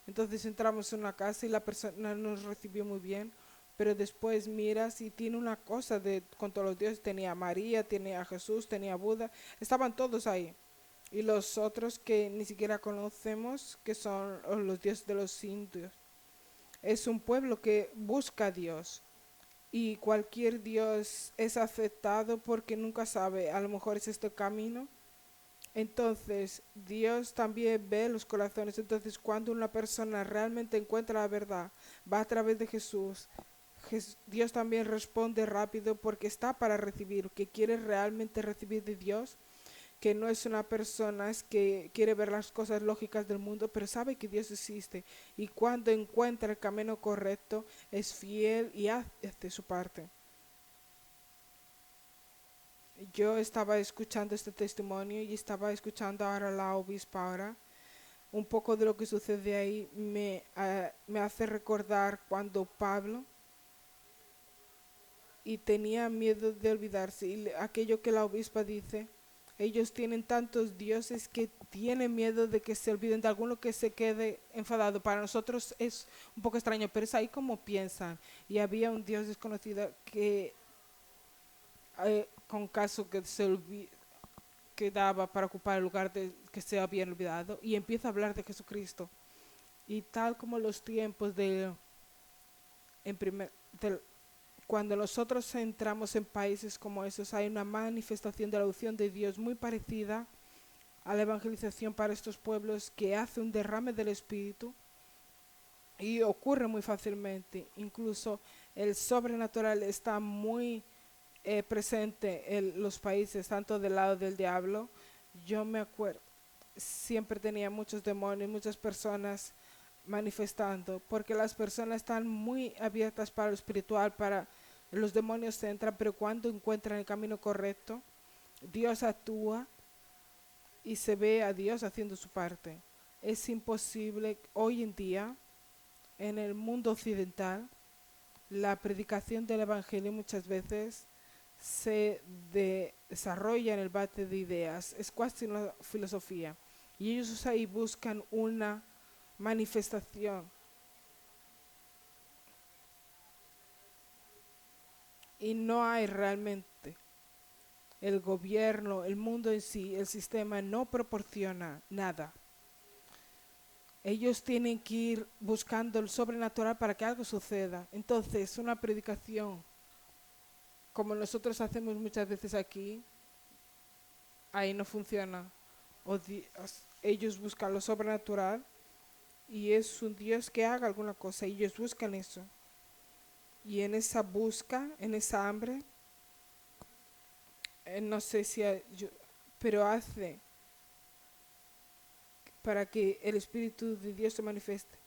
Entonces entramos en una casa y la persona nos recibió muy bien, pero después miras y tiene una cosa con todos los dioses. Tenía a María, tenía a Jesús, tenía a Buda, estaban todos ahí. Y los otros que ni siquiera conocemos, que son los dioses de los indios. Es un pueblo que busca a Dios y cualquier Dios es aceptado porque nunca sabe, a lo mejor es este camino. Entonces Dios también ve los corazones. Entonces cuando una persona realmente encuentra la verdad, va a través de Jesús, Dios también responde rápido porque está para recibir, que quiere realmente recibir de Dios, que no es una persona que quiere ver las cosas lógicas del mundo, pero sabe que Dios existe y cuando encuentra el camino correcto es fiel y hace su parte. Yo estaba escuchando este testimonio y estaba escuchando ahora la obispa ahora. Un poco de lo que sucede ahí me hace recordar cuando Pablo y tenía miedo de olvidarse. Y aquello que la obispa dice, ellos tienen tantos dioses que tienen miedo de que se olviden de alguno que se quede enfadado. Para nosotros es un poco extraño, pero es ahí como piensan. Y había un dios desconocido que con caso que que daba para ocupar el lugar que se habían olvidado y empieza a hablar de Jesucristo y tal como los tiempos cuando nosotros entramos en países como esos, hay una manifestación de la unción de Dios muy parecida a la evangelización para estos pueblos, que hace un derrame del Espíritu y ocurre muy fácilmente. Incluso el sobrenatural está muy presente en los países, tanto del lado del diablo. Yo me acuerdo, siempre tenía muchos demonios, muchas personas manifestando, porque las personas están muy abiertas para lo espiritual, para los demonios entran, pero cuando encuentran el camino correcto, Dios actúa y se ve a Dios haciendo su parte. Es imposible hoy en día, en el mundo occidental, la predicación del evangelio muchas veces se desarrolla en el debate de ideas, es casi una filosofía, y ellos ahí buscan una manifestación, y no hay realmente. El gobierno, el mundo en sí, el sistema no proporciona nada. Ellos tienen que ir buscando el sobrenatural para que algo suceda. Entonces, una predicación, como nosotros hacemos muchas veces aquí, ahí no funciona. Ellos buscan lo sobrenatural y es un Dios que haga alguna cosa. Ellos buscan eso. Y en esa busca, en esa hambre, no sé si pero hace para que el Espíritu de Dios se manifieste.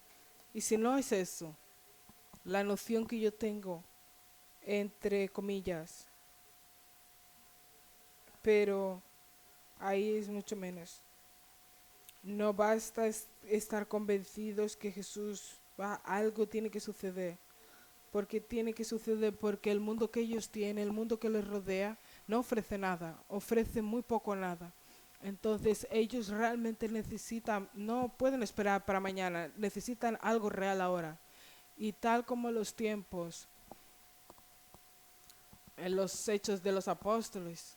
Y si no es eso, la noción que yo tengo, entre comillas, pero ahí es mucho menos. No basta estar convencidos que Jesús algo tiene que suceder, porque tiene que suceder porque el mundo que ellos tienen, el mundo que les rodea, no ofrece nada, ofrece muy poco o nada. Entonces ellos realmente necesitan, no pueden esperar para mañana, necesitan algo real ahora. Y tal como los tiempos, en los hechos de los apóstoles,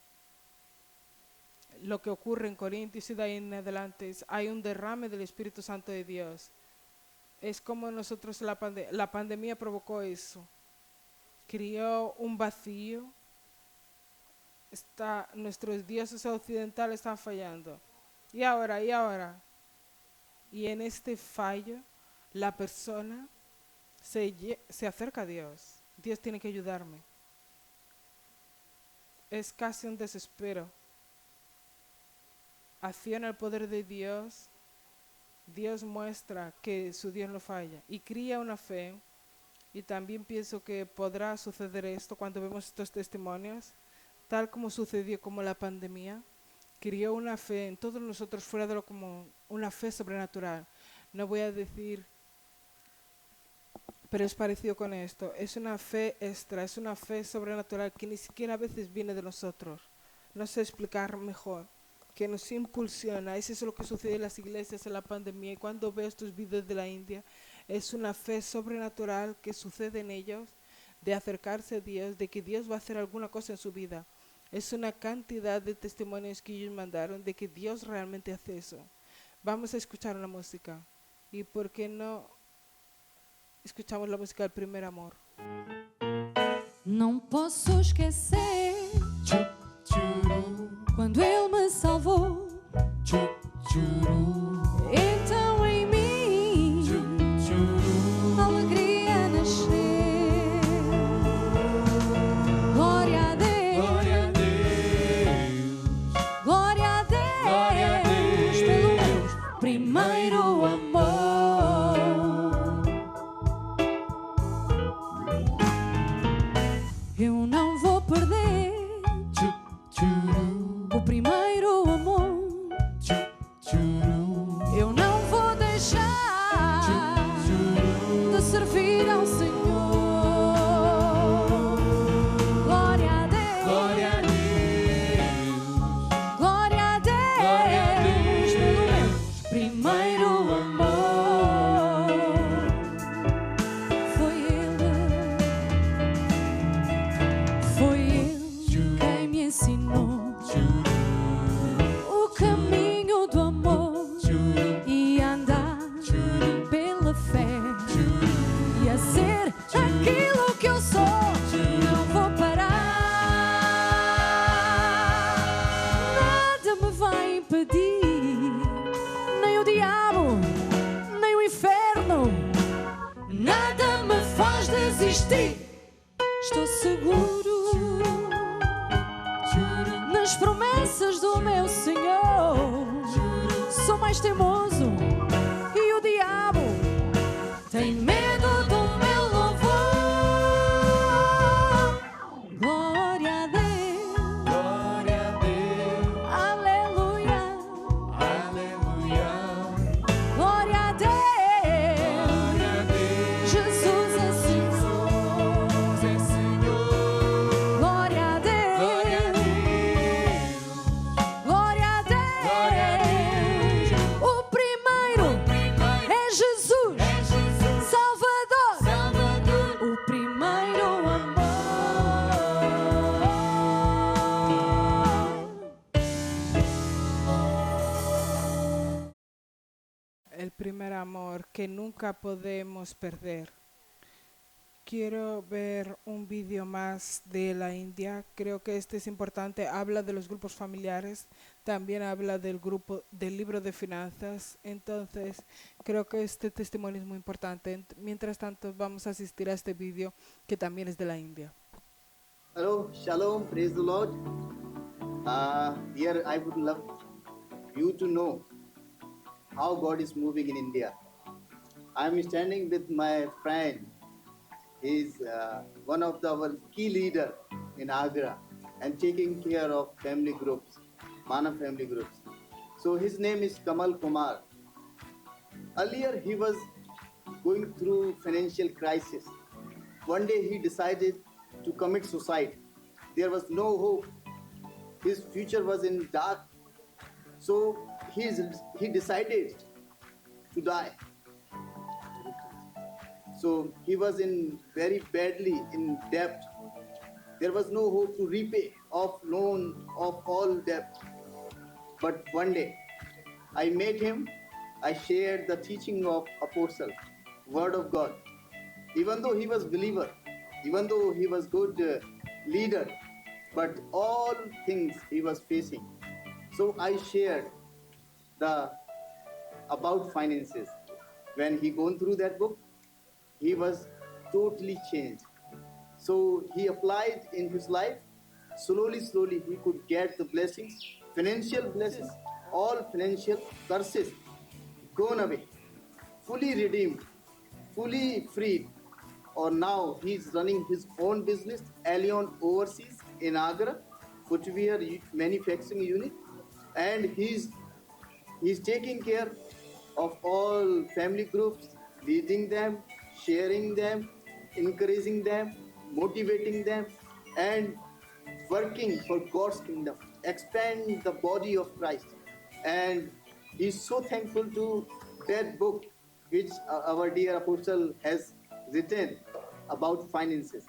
lo que ocurre en Corintios y de ahí en adelante, hay un derrame del Espíritu Santo de Dios. Es como nosotros, la pandemia provocó eso, creó un vacío. Nuestros dioses occidentales están fallando. Y ahora. Y en este fallo, la persona se acerca a Dios. Dios tiene que ayudarme. Es casi un desespero. Acciona el poder de Dios. Dios muestra que su Dios no falla y cría una fe. Y también pienso que podrá suceder esto cuando vemos estos testimonios, tal como sucedió como la pandemia, crió una fe en todos nosotros fuera de lo común, una fe sobrenatural. No voy a decir, pero es parecido con esto, es una fe extra, es una fe sobrenatural que ni siquiera a veces viene de nosotros. No sé explicar mejor, que nos impulsiona. Eso es lo que sucede en las iglesias en la pandemia, y cuando veo estos videos de la India, es una fe sobrenatural que sucede en ellos, de acercarse a Dios, de que Dios va a hacer alguna cosa en su vida. Es una cantidad de testimonios que ellos mandaron de que Dios realmente hace eso. Vamos a escuchar la música. ¿Y por qué no escuchamos la música del Primer Amor? Não posso esquecer quando Ele me salvou. Então em mim a alegria nasceu. Glória a Deus, glória a Deus, pelo meu primeiro amor. Eu não vou perder o primeiro amor. desisti. Estou seguro nas promessas do meu Senhor. Sou mais teimoso e o diabo tem medo do meu louvor. Glória a Deus, Glória a Deus, aleluia. aleluia. Glória a Deus, Glória a Deus, Jesus é Senhor. Jesus é Senhor. Glória a Deus, Glória a Deus, glória a glória a Deus. Deus. O primeiro Primeiro é Jesus, é Jesus, Salvador. Salvador. O primeiro amor. El primer amor que nunca podemos perder. Quiero ver un vídeo más de la India. Creo que este es importante. Habla de los grupos familiares. También habla del libro de finanzas. Entonces, creo que este testimonio es muy importante. Mientras tanto, vamos a asistir a este vídeo que también es de la India. Hello, Shalom, praise the Lord. Here I would love you to know how God is moving in India. I'm standing with my friend. He's one of our key leader in Agra and taking care of family groups, Manav family groups. So his name is Kamal Kumar. Earlier he was going through financial crisis. One day he decided to commit suicide. There was no hope. His future was in dark. So he decided to die. So he was in very badly in debt. There was no hope to repay of loan of all debt. But one day I met him. I shared the teaching of apostle, word of God. Even though he was believer, even though he was good leader, but all things he was facing. So I shared the about finances. When he gone through that book, he was totally changed. So he applied in his life. Slowly he could get the blessings, financial blessings, all financial curses gone away, fully redeemed, fully freed. Or now he's running his own business, Allion Overseas in Agra, footwear manufacturing unit, and he's taking care of all family groups, leading them, sharing them, encouraging them, motivating them, and working for God's kingdom, expand the body of Christ. And he's so thankful to that book which our dear apostle has written about finances.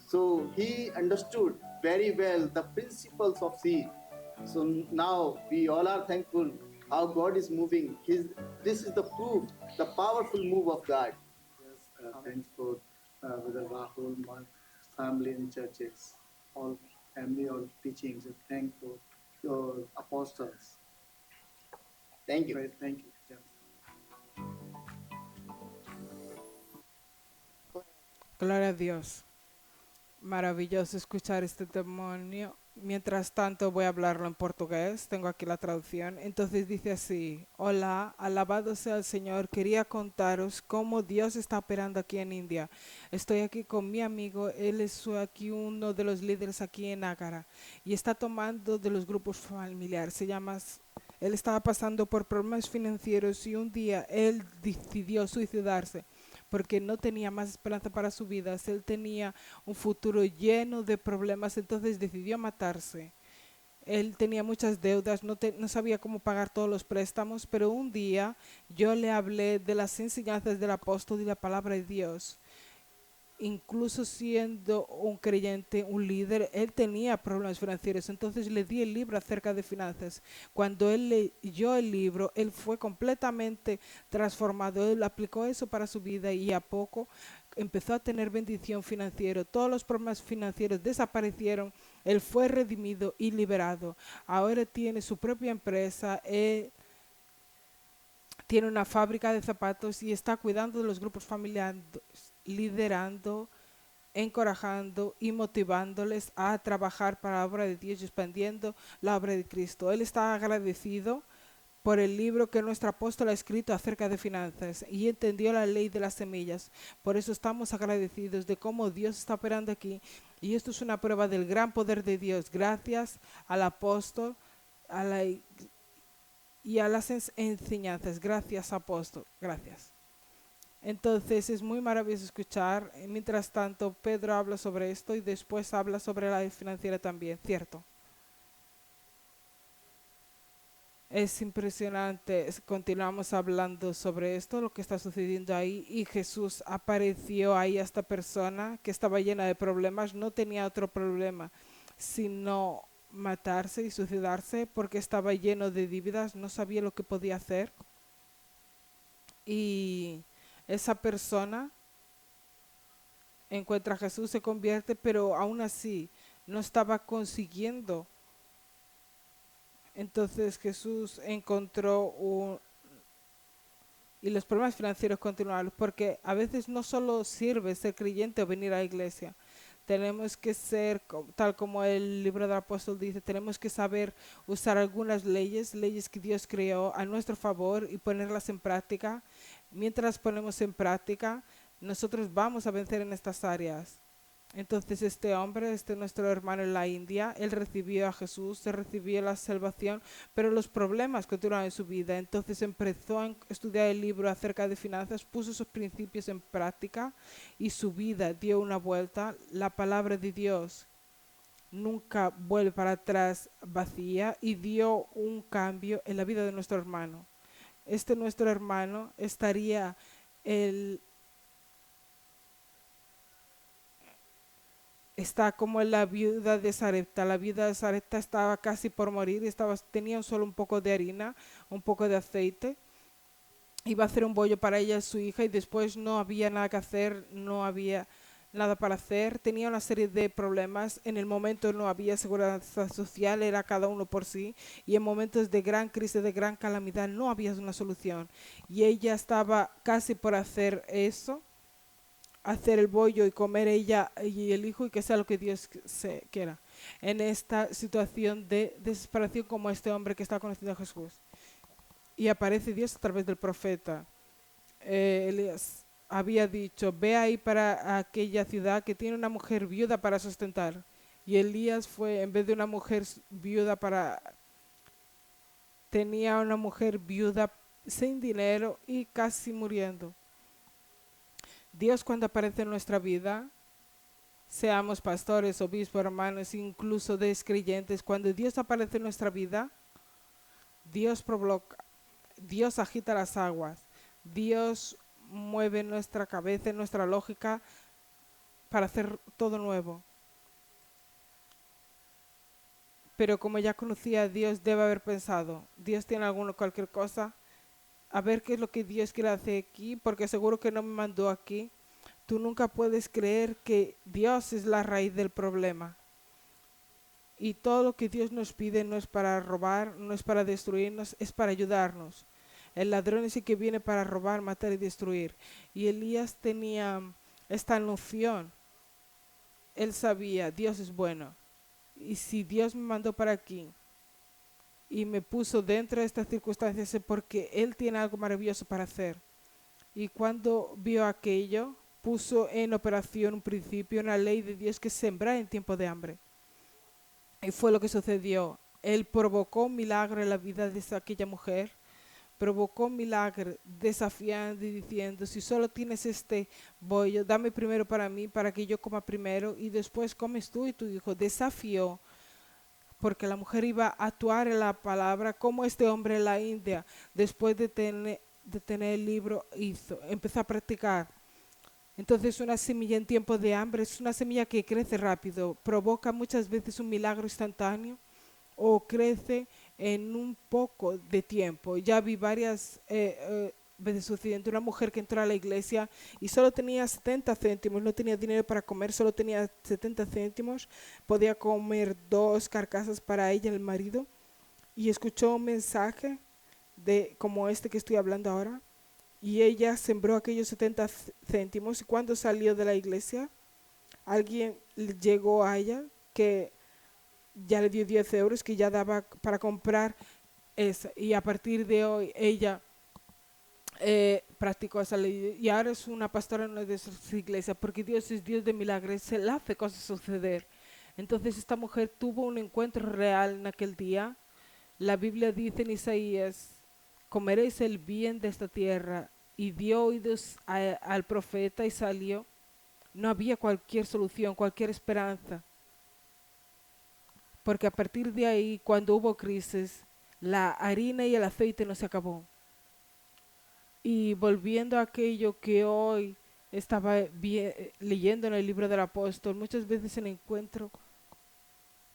So he understood very well the principles of seed. So now we all are thankful how God is moving. This is the proof, the powerful move of God. Yes, thanks for Brother Rahul, my family and churches, all family, all teachings. And thank for your apostles. Thank you. Great, thank you. Yeah. Gloria a Dios. Maravilloso escuchar este testimonio. Mientras tanto voy a hablarlo en portugués. Tengo aquí la traducción. Entonces dice así: hola, alabado sea el Señor. Quería contaros cómo Dios está operando aquí en India. Estoy aquí con mi amigo. Él es aquí uno de los líderes aquí en Agra y está tomando de los grupos familiares. Él estaba pasando por problemas financieros y un día él decidió suicidarse porque no tenía más esperanza para su vida. Él tenía un futuro lleno de problemas, entonces decidió matarse. Él tenía muchas deudas, no sabía cómo pagar todos los préstamos, pero un día yo le hablé de las enseñanzas del apóstol y la palabra de Dios. Incluso siendo un creyente, un líder, él tenía problemas financieros, entonces le di el libro acerca de finanzas. Cuando él leyó el libro, él fue completamente transformado, él aplicó eso para su vida y a poco empezó a tener bendición financiera. Todos los problemas financieros desaparecieron, él fue redimido y liberado. Ahora tiene su propia empresa, tiene una fábrica de zapatos y está cuidando de los grupos familiares, liderando encorajando y motivándoles a trabajar para la obra de Dios y expandiendo la obra de Cristo. Él está agradecido por el libro que nuestro apóstol ha escrito acerca de finanzas y entendió la ley de las semillas. Por eso estamos agradecidos de cómo Dios está operando aquí. Y esto es una prueba del gran poder de Dios. Gracias al apóstol y a las enseñanzas. Gracias, apóstol. Gracias. Entonces es muy maravilloso escuchar. Mientras tanto, Pedro habla sobre esto y después habla sobre la financiera también, ¿cierto? Es impresionante, continuamos hablando sobre esto, lo que está sucediendo ahí, y Jesús apareció ahí a esta persona que estaba llena de problemas, no tenía otro problema sino matarse y suicidarse porque estaba lleno de dívidas, no sabía lo que podía hacer. Y esa persona encuentra a Jesús, se convierte, pero aún así no estaba consiguiendo. Entonces Jesús encontró y los problemas financieros continuaron, porque a veces no solo sirve ser creyente o venir a la iglesia. Tenemos que ser, tal como el libro del apóstol dice, tenemos que saber usar algunas leyes que Dios creó a nuestro favor y ponerlas en práctica. Mientras ponemos en práctica, nosotros vamos a vencer en estas áreas. Entonces este hombre, nuestro hermano en la India, él recibió a Jesús, se recibió la salvación, pero los problemas continuaron en su vida. Entonces empezó a estudiar el libro acerca de finanzas, puso sus principios en práctica y su vida dio una vuelta. La palabra de Dios nunca vuelve para atrás vacía y dio un cambio en la vida de nuestro hermano. Nuestro hermano estaría está como la viuda de Sarepta. La viuda de Sarepta estaba casi por morir, tenía solo un poco de harina, un poco de aceite. Iba a hacer un bollo para ella y su hija y después no había nada que hacer, no había nada para hacer. Tenía una serie de problemas. En el momento no había seguridad social, era cada uno por sí. Y en momentos de gran crisis, de gran calamidad, no había una solución. Y ella estaba casi por hacer eso, hacer el bollo y comer ella y el hijo y que sea lo que Dios quiera. En esta situación de desesperación como este hombre que está conociendo a Jesús. Y aparece Dios a través del profeta. Elías había dicho, ve ahí para aquella ciudad que tiene una mujer viuda para sustentar. Y Elías fue, en vez de una mujer viuda tenía una mujer viuda sin dinero y casi muriendo. Dios cuando aparece en nuestra vida, seamos pastores, obispos, hermanos, incluso descreyentes, cuando Dios aparece en nuestra vida, Dios provoca, Dios agita las aguas, Dios mueve nuestra cabeza, nuestra lógica para hacer todo nuevo. Pero como ya conocía a Dios, debe haber pensado, Dios tiene cualquier cosa, a ver qué es lo que Dios quiere hacer aquí, porque seguro que no me mandó aquí. Tú nunca puedes creer que Dios es la raíz del problema. Y todo lo que Dios nos pide no es para robar, no es para destruirnos, es para ayudarnos. El ladrón es el que viene para robar, matar y destruir. Y Elías tenía esta noción. Él sabía, Dios es bueno. Y si Dios me mandó para aquí y me puso dentro de estas circunstancias es porque Él tiene algo maravilloso para hacer. Y cuando vio aquello, puso en operación un principio, una ley de Dios que sembra en tiempo de hambre. Y fue lo que sucedió. Él provocó un milagro en la vida de aquella mujer, provocó un milagro desafiando y diciendo, si solo tienes este bollo, dame primero para mí, para que yo coma primero y después comes tú y tu hijo. Desafió, porque la mujer iba a actuar en la palabra como este hombre en la India, después de tener el libro, empezó a practicar. Entonces una semilla en tiempo de hambre es una semilla que crece rápido, provoca muchas veces un milagro instantáneo o crece en un poco de tiempo. Ya vi varias veces sucediendo una mujer que entró a la iglesia y solo tenía 70 céntimos, no tenía dinero para comer, solo tenía 70 céntimos, podía comer 2 carcasas para ella y el marido y escuchó un mensaje como este que estoy hablando ahora. Y ella sembró aquellos 70 céntimos y cuando salió de la iglesia alguien llegó a ella que ya le dio 10 euros, que ya daba para comprar esa. Y a partir de hoy ella practicó esa ley y ahora es una pastora en una de sus iglesias, porque Dios es Dios de milagros, se le hace cosas suceder. Entonces esta mujer tuvo un encuentro real en aquel día. La Biblia dice en Isaías, comeréis el bien de esta tierra, y dio oídos al profeta y salió. No había cualquier solución, cualquier esperanza, porque a partir de ahí, cuando hubo crisis, la harina y el aceite no se acabó. Y volviendo a aquello que hoy estaba leyendo en el libro del apóstol, muchas veces en encuentro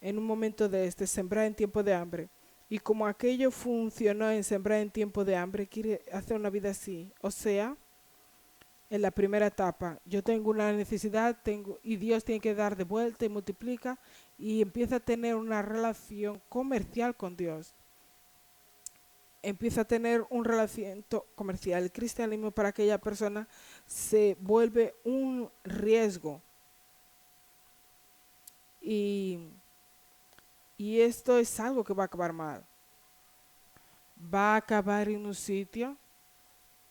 en un momento de sembrar en tiempo de hambre. Y como aquello funcionó en sembrar en tiempo de hambre, quiere hacer una vida así. O sea, en la primera etapa, yo tengo una necesidad, y Dios tiene que dar de vuelta y multiplica, y empieza a tener una relación comercial con Dios. Empieza a tener un relación comercial. El cristianismo para aquella persona se vuelve un riesgo. Y esto es algo que va a acabar mal. Va a acabar en un sitio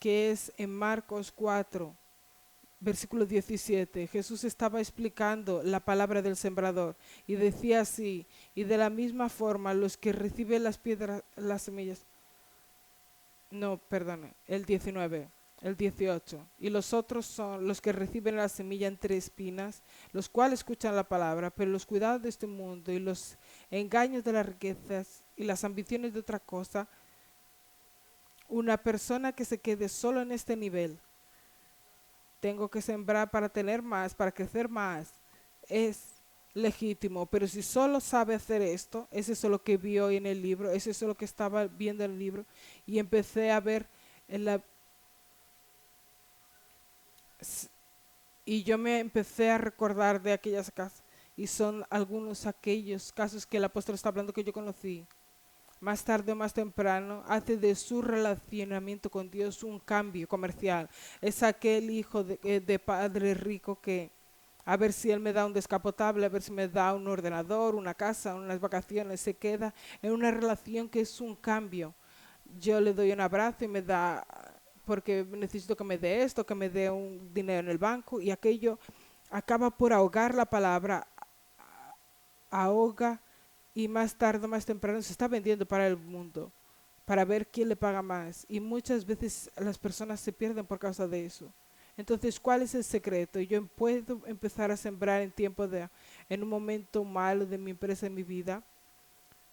que es en Marcos 4, versículo 17. Jesús estaba explicando la palabra del sembrador y decía así: y de la misma forma los que reciben las piedras, las semillas. No, perdón, el 19, el 18. Y los otros son los que reciben la semilla entre espinas, los cuales escuchan la palabra, pero los cuidados de este mundo y los engaños de las riquezas y las ambiciones de otra cosa, una persona que se quede solo en este nivel, tengo que sembrar para tener más, para crecer más, es legítimo, pero si solo sabe hacer esto, es eso lo que vi hoy en el libro, es eso lo que estaba viendo en el libro, y empecé a ver y yo me empecé a recordar de aquellas casas, y son algunos aquellos casos que el apóstol está hablando que yo conocí. Más tarde o más temprano hace de su relacionamiento con Dios un cambio comercial. Es aquel hijo de padre rico que a ver si él me da un descapotable, a ver si me da un ordenador, una casa, unas vacaciones, se queda en una relación que es un cambio. Yo le doy un abrazo y me da, porque necesito que me dé esto, que me dé un dinero en el banco, y aquello acaba por ahogar la palabra, ahoga, y más tarde o más temprano se está vendiendo para el mundo, para ver quién le paga más, y muchas veces las personas se pierden por causa de eso. Entonces, ¿cuál es el secreto? Yo puedo empezar a sembrar en un momento malo de mi empresa, en mi vida,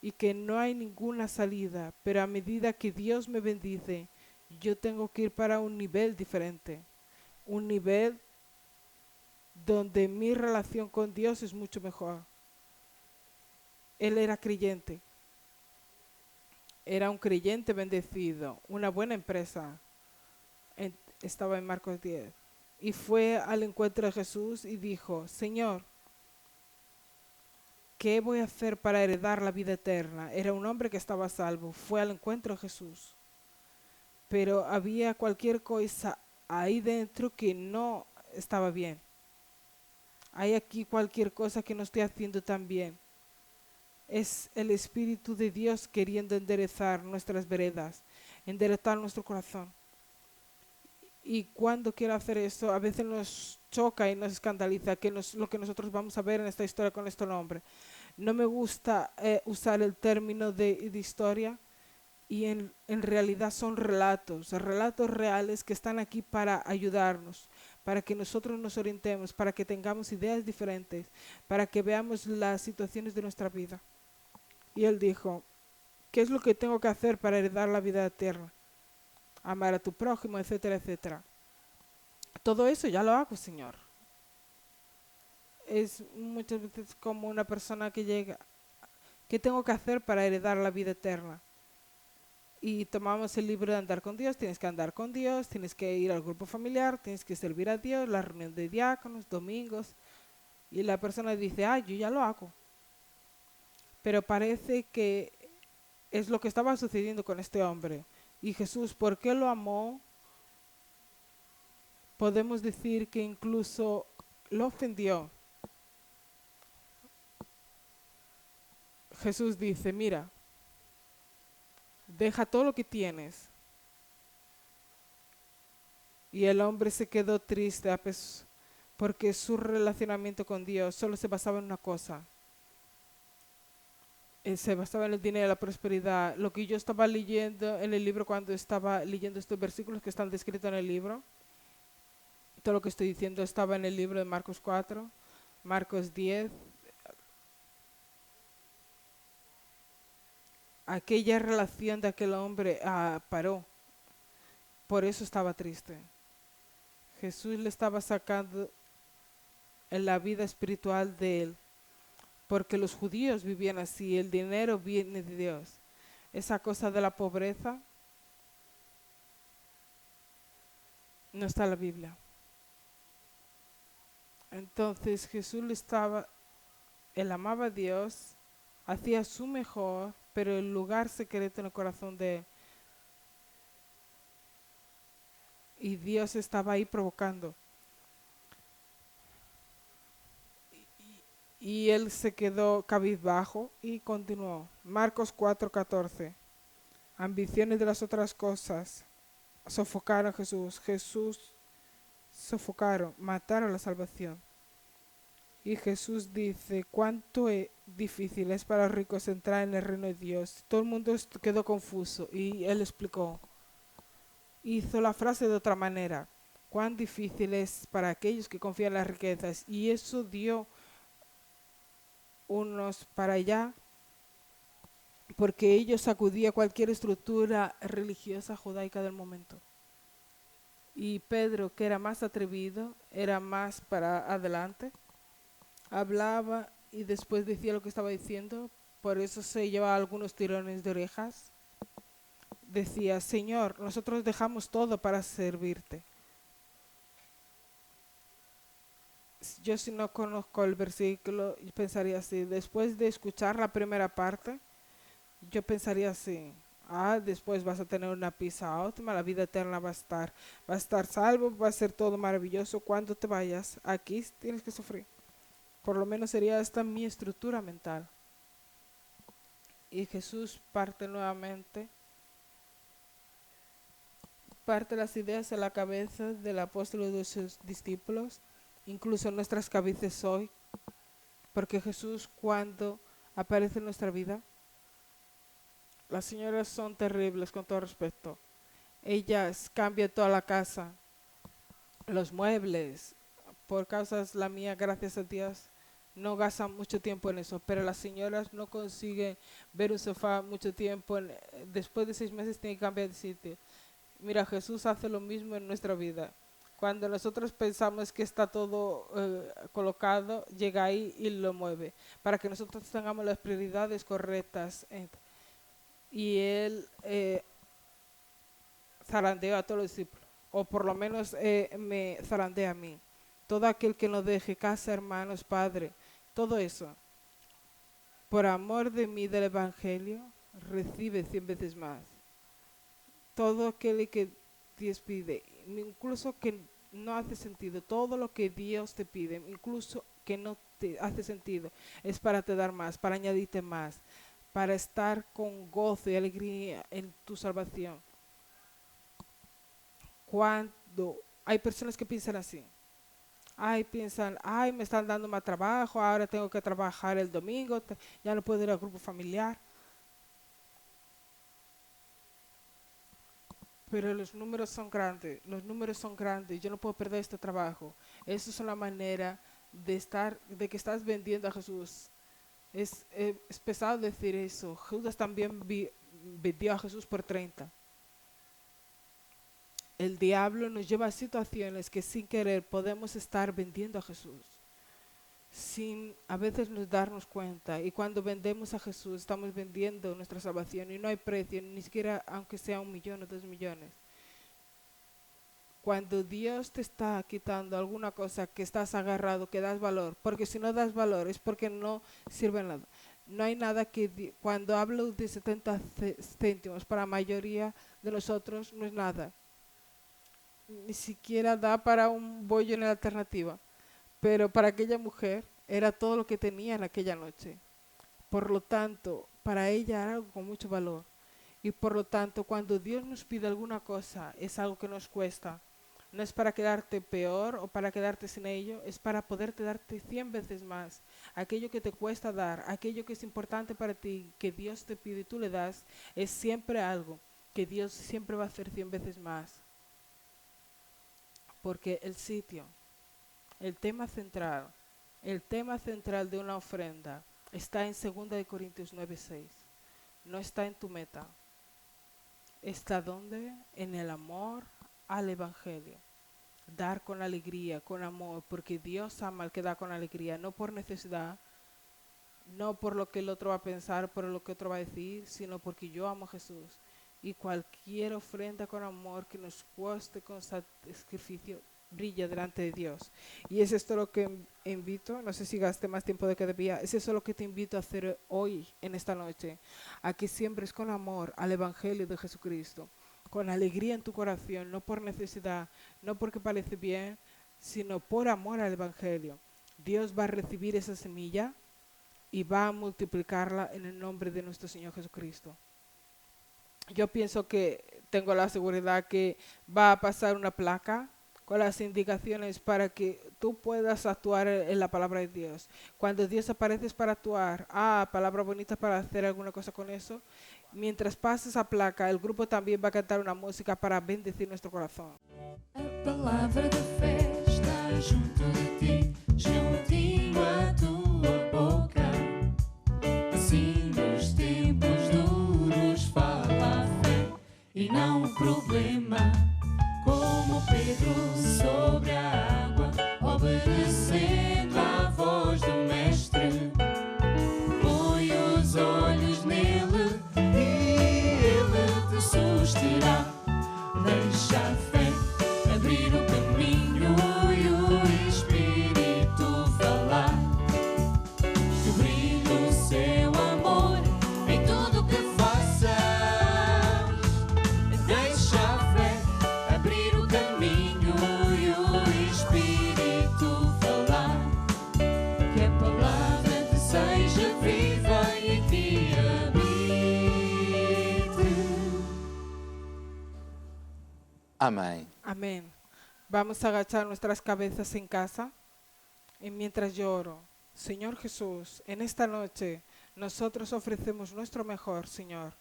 y que no hay ninguna salida, pero a medida que Dios me bendice, yo tengo que ir para un nivel diferente, un nivel donde mi relación con Dios es mucho mejor. Él era creyente, era un creyente bendecido, una buena empresa, estaba en Marcos 10, y fue al encuentro de Jesús y dijo: Señor, ¿qué voy a hacer para heredar la vida eterna? Era un hombre que estaba a salvo, fue al encuentro de Jesús, pero había cualquier cosa ahí dentro que no estaba bien. Hay aquí cualquier cosa que no estoy haciendo tan bien. Es el Espíritu de Dios queriendo enderezar nuestras veredas, enderezar nuestro corazón. Y cuando quiero hacer eso, a veces nos choca y nos escandaliza lo que nosotros vamos a ver en esta historia con este nombre. No me gusta usar el término de historia, y en realidad son relatos reales que están aquí para ayudarnos, para que nosotros nos orientemos, para que tengamos ideas diferentes, para que veamos las situaciones de nuestra vida. Y él dijo: ¿qué es lo que tengo que hacer para heredar la vida eterna? Amar a tu prójimo, etcétera, etcétera. Todo eso ya lo hago, Señor. Es muchas veces como una persona que llega: ¿qué tengo que hacer para heredar la vida eterna? Y tomamos el libro de andar con Dios. Tienes que andar con Dios, tienes que ir al grupo familiar, tienes que servir a Dios, la reunión de diáconos, domingos. Y la persona dice: yo ya lo hago. Pero parece que es lo que estaba sucediendo con este hombre. Y Jesús, ¿por qué lo amó? Podemos decir que incluso lo ofendió. Jesús dice, mira, deja todo lo que tienes. Y el hombre se quedó triste porque su relacionamiento con Dios solo se basaba en una cosa. Se basaba en el dinero y la prosperidad. Lo que yo estaba leyendo en el libro cuando estaba leyendo estos versículos que están descritos en el libro, todo lo que estoy diciendo estaba en el libro de Marcos 4, Marcos 10. Aquella relación de aquel hombre paró. Por eso estaba triste. Jesús le estaba sacando en la vida espiritual de él. Porque los judíos vivían así. El dinero viene de Dios. Esa cosa de la pobreza no está en la Biblia. Entonces Jesús él amaba a Dios, hacía su mejor, pero el lugar secreto en el corazón de él. Y Dios estaba ahí provocando. Y él se quedó cabizbajo y continuó. Marcos 4:14. Ambiciones de las otras cosas sofocaron a Jesús. Jesús sofocaron, mataron la salvación. Y Jesús dice, cuánto difícil es para los ricos entrar en el reino de Dios. Todo el mundo quedó confuso y él explicó. Hizo la frase de otra manera. Cuán difícil es para aquellos que confían en las riquezas. Y eso dio unos para allá, porque ellos sacudía cualquier estructura religiosa judaica del momento. Y Pedro, que era más atrevido, era más para adelante, hablaba y después decía lo que estaba diciendo, por eso se llevaba algunos tirones de orejas. Decía, Señor, nosotros dejamos todo para servirte. Yo si no conozco el versículo, yo pensaría así, después de escuchar la primera parte, yo pensaría así, después vas a tener una pizza óptima, la vida eterna va a estar salvo, va a ser todo maravilloso. Cuando te vayas, aquí tienes que sufrir. Por lo menos sería esta mi estructura mental. Y Jesús parte nuevamente, parte las ideas en la cabeza del apóstol y de sus discípulos, incluso en nuestras cabezas hoy, porque Jesús cuando aparece en nuestra vida, las señoras son terribles con todo respeto. Ellas cambian toda la casa, los muebles, por causas la mía, gracias a Dios, no gastan mucho tiempo en eso, pero las señoras no consiguen ver un sofá mucho tiempo, después de 6 meses tienen que cambiar de sitio. Mira, Jesús hace lo mismo en nuestra vida. Cuando nosotros pensamos que está todo colocado, llega ahí y lo mueve, para que nosotros tengamos las prioridades correctas. Y él zarandeó a todos los discípulos, o por lo menos me zarandea a mí. Todo aquel que no deje casa, hermanos, padre, todo eso, por amor de mí, del Evangelio, recibe 100 veces más. Todo aquel que Dios pide, incluso que no hace sentido, todo lo que Dios te pide, incluso que no te hace sentido, es para te dar más, para añadirte más, para estar con gozo y alegría en tu salvación. Cuando hay personas que piensan así, piensan, me están dando más trabajo, ahora tengo que trabajar el domingo, ya no puedo ir al grupo familiar. Pero los números son grandes, yo no puedo perder este trabajo. Eso es una manera de que estás vendiendo a Jesús. Es pesado decir eso. Judas también vendió a Jesús por 30. El diablo nos lleva a situaciones que sin querer podemos estar vendiendo a Jesús, sin a veces nos darnos cuenta. Y cuando vendemos a Jesús estamos vendiendo nuestra salvación y no hay precio, ni siquiera aunque sea 1 millón o 2 millones. Cuando Dios te está quitando alguna cosa que estás agarrado, que das valor, porque si no das valor es porque no sirve nada. No hay nada que, cuando hablo de 70 céntimos, para la mayoría de nosotros no es nada. Ni siquiera da para un bollo en la alternativa. Pero para aquella mujer era todo lo que tenía en aquella noche. Por lo tanto, para ella era algo con mucho valor. Y por lo tanto, cuando Dios nos pide alguna cosa, es algo que nos cuesta. No es para quedarte peor o para quedarte sin ello, es para poderte darte 100 veces más. Aquello que te cuesta dar, aquello que es importante para ti, que Dios te pide y tú le das, es siempre algo que Dios siempre va a hacer 100 veces más. Porque el sitio, el tema central de una ofrenda está en 2 de Corintios 9:6. No está en tu meta. ¿Está dónde? En el amor al Evangelio. Dar con alegría, con amor, porque Dios ama al que da con alegría, no por necesidad, no por lo que el otro va a pensar, por lo que otro va a decir, sino porque yo amo a Jesús. Y cualquier ofrenda con amor que nos cueste con sacrificio brilla delante de Dios. Y es esto lo que invito, no sé si gasté más tiempo de que debía, es eso lo que te invito a hacer hoy, en esta noche, a que siembres con amor al Evangelio de Jesucristo, con alegría en tu corazón, no por necesidad, no porque parece bien, sino por amor al Evangelio. Dios va a recibir esa semilla y va a multiplicarla en el nombre de nuestro Señor Jesucristo. Yo pienso que tengo la seguridad que va a pasar una placa con las indicaciones para que tú puedas actuar en la palabra de Dios. Cuando Dios aparece es para actuar, palabra bonita para hacer alguna cosa con eso. Mientras pasa esa placa, el grupo también va a cantar una música para bendecir nuestro corazón. A palavra de fé está junto de ti, juntinho à tua boca. Assim nos tempos duros fala a fé e não o problema. Como Pedro sobre a água, obedecendo à voz do Mestre. Põe os olhos nele e ele te susterá. Deixa a fé abrir o caminho e o Espírito falar. Que brilhe o seu amor em tudo que faças. Deixa a fé abrir o caminho e o Espírito falar. Que a palavra te seja viva e em ti habite. Amém. Amén. Vamos a agachar nuestras cabezas en casa y mientras yo oro. Señor Jesús, en esta noche nosotros ofrecemos nuestro mejor, Señor.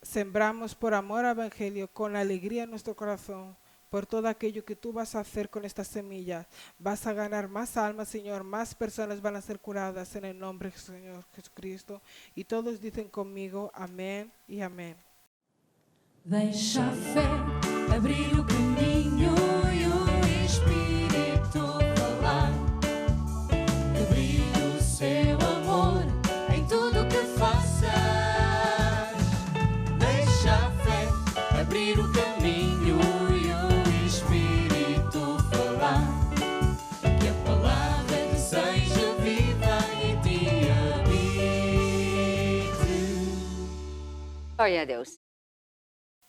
Sembramos por amor al Evangelio, con alegría en nuestro corazón, por todo aquello que tú vas a hacer con estas semillas. Vas a ganar más almas, Señor, más personas van a ser curadas en el nombre del Señor Jesucristo. Y todos dicen conmigo, amén y amén. Deixa a fé abrir o caminho e o Espírito falar. Que brilhe o seu amor em tudo que faças. Deixa a fé abrir o caminho e o Espírito falar. Que a palavra te seja viva e em ti habite. Glória a Deus.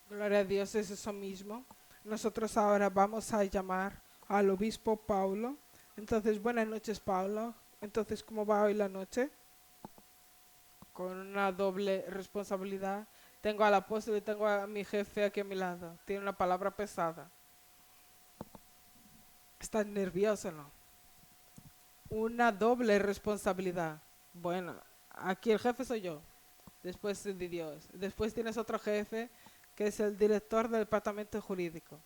Gloria a Dios, es eso mismo. Nosotros ahora vamos a llamar al obispo Paulo. Entonces, buenas noches, Paulo. Entonces, ¿cómo va hoy la noche? Con una doble responsabilidad. Tengo al apóstol y tengo a mi jefe aquí a mi lado. Tiene una palabra pesada. ¿Estás nervioso o no? Una doble responsabilidad. Bueno, aquí el jefe soy yo. Después de Dios. Después tienes otro jefe que es el director del departamento jurídico.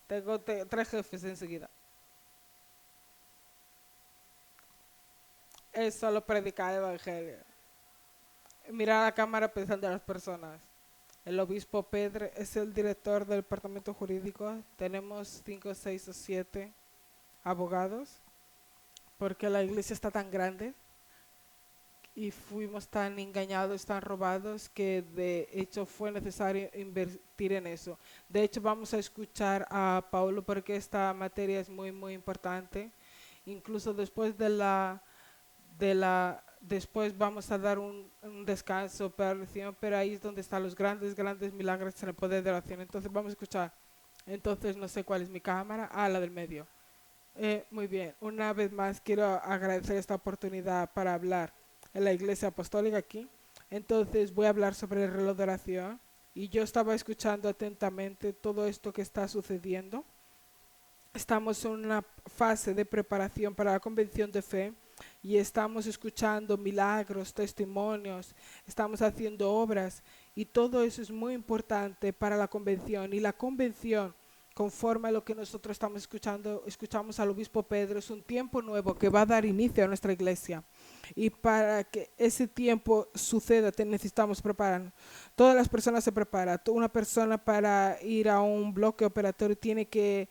Tengo 3 jefes enseguida. Es solo predicar el Evangelio. Mirar a la cámara pensando en las personas. El obispo Pedro es el director del departamento jurídico. Tenemos 5, 6 o 7 abogados. Porque la iglesia está tan grande. Y fuimos tan engañados, tan robados, que de hecho fue necesario invertir en eso. De hecho, vamos a escuchar a Paulo porque esta materia es muy, muy importante. Incluso después después vamos a dar un descanso para la oración, pero ahí es donde están los grandes, grandes milagros en el poder de la oración. Entonces vamos a escuchar. Entonces no sé cuál es mi cámara. La del medio. Muy bien. Una vez más quiero agradecer esta oportunidad para hablar en la iglesia apostólica aquí. Entonces voy a hablar sobre el reloj de oración. Y yo estaba escuchando atentamente todo esto que está sucediendo. Estamos en una fase de preparación para la convención de fe y estamos escuchando milagros, testimonios, estamos haciendo obras y todo eso es muy importante para la convención. Y la convención, conforme a lo que nosotros estamos escuchando, escuchamos al obispo Pedro, es un tiempo nuevo que va a dar inicio a nuestra iglesia. Y para que ese tiempo suceda, necesitamos prepararnos. Todas las personas se preparan. Una persona para ir a un bloque operatorio tiene que,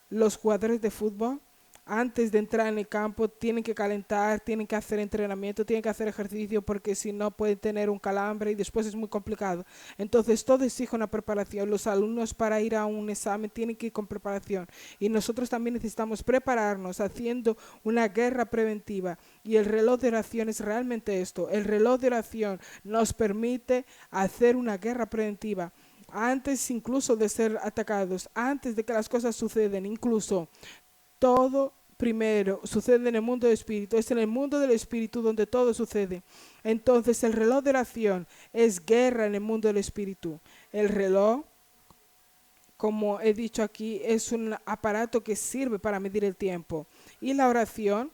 los jugadores de fútbol, antes de entrar en el campo, tienen que calentar, tienen que hacer entrenamiento, tienen que hacer ejercicio, porque si no pueden tener un calambre y después es muy complicado. Entonces todo exige una preparación. Los alumnos para ir a un examen tienen que ir con preparación. Y nosotros también necesitamos prepararnos haciendo una guerra preventiva. Y el reloj de oración es realmente esto. El reloj de oración nos permite hacer una guerra preventiva. Antes incluso de ser atacados, antes de que las cosas suceden, incluso todo primero sucede en el mundo del espíritu. Es en el mundo del espíritu donde todo sucede. Entonces el reloj de oración es guerra en el mundo del espíritu. El reloj, como he dicho aquí, es un aparato que sirve para medir el tiempo. Y la oración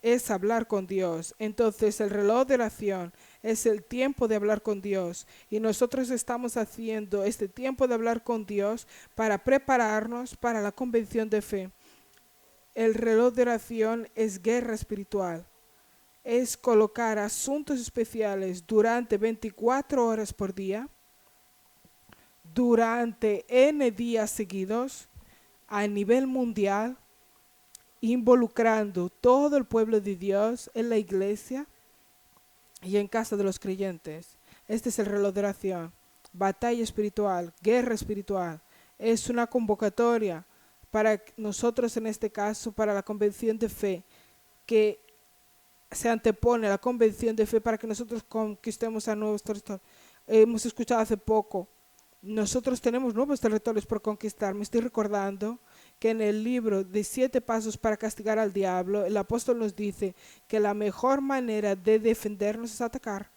es hablar con Dios. Entonces el reloj de oración es el tiempo de hablar con Dios. Y nosotros estamos haciendo este tiempo de hablar con Dios para prepararnos para la convención de fe. El reloj de oración es guerra espiritual. Es colocar asuntos especiales durante 24 horas por día, durante N días seguidos, a nivel mundial, involucrando todo el pueblo de Dios en la iglesia y en casa de los creyentes. Este es el reloj de oración. Batalla espiritual, guerra espiritual. Es una convocatoria para nosotros, en este caso, para la convención de fe, que se antepone a la convención de fe para que nosotros conquistemos a nuevos territorios. Hemos escuchado hace poco, nosotros tenemos nuevos territorios por conquistar. Me estoy recordando que en el libro de 7 pasos para castigar al diablo, el apóstol nos dice que la mejor manera de defendernos es atacar.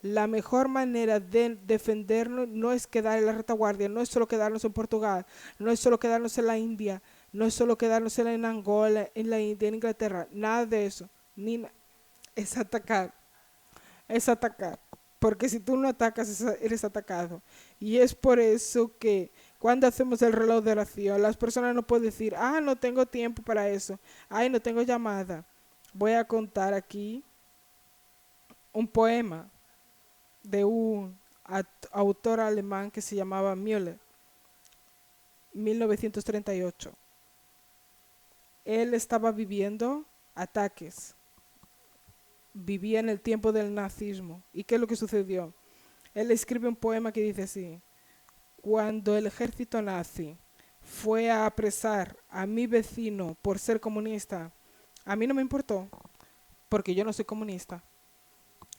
La mejor manera de defendernos no es quedar en la retaguardia, no es solo quedarnos en Portugal, no es solo quedarnos en la India, no es solo quedarnos en Angola, en la India, en Inglaterra, nada de eso. Es atacar, porque si tú no atacas eres atacado. Y es por eso que cuando hacemos el reloj de oración, las personas no pueden decir, no tengo tiempo para eso, no tengo llamada. Voy a contar aquí un poema de un autor alemán que se llamaba Müller, 1938. Él estaba viviendo ataques, vivía en el tiempo del nazismo. ¿Y qué es lo que sucedió? Él escribe un poema que dice así: cuando el ejército nazi fue a apresar a mi vecino por ser comunista, a mí no me importó, porque yo no soy comunista.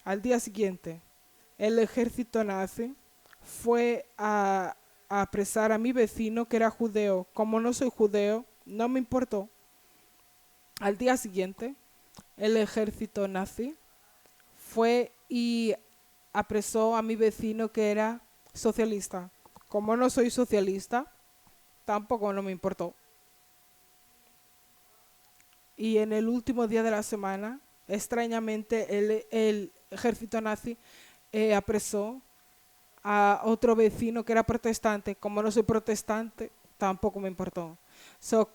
Al día siguiente, el ejército nazi fue a apresar a mi vecino que era judeo. Como no soy judeo, no me importó. Al día siguiente, el ejército nazi fue y apresó a mi vecino que era socialista. Como no soy socialista, tampoco no me importó. Y en el último día de la semana, extrañamente, el ejército nazi apresó a otro vecino que era protestante. Como no soy protestante, tampoco me importó.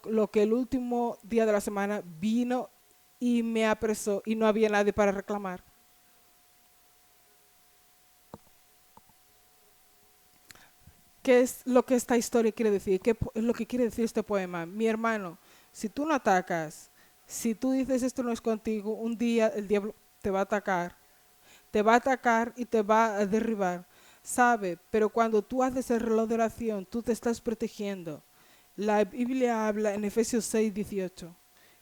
Lo que el último día de la semana vino y me apresó y no había nadie para reclamar. ¿Qué es lo que esta historia quiere decir? ¿Qué es lo que quiere decir este poema? Mi hermano, si tú no atacas, si tú dices esto no es contigo, un día el diablo te va a atacar. Te va a atacar y te va a derribar. Sabe, pero cuando tú haces el reloj de oración, tú te estás protegiendo. La Biblia habla en Efesios 6:18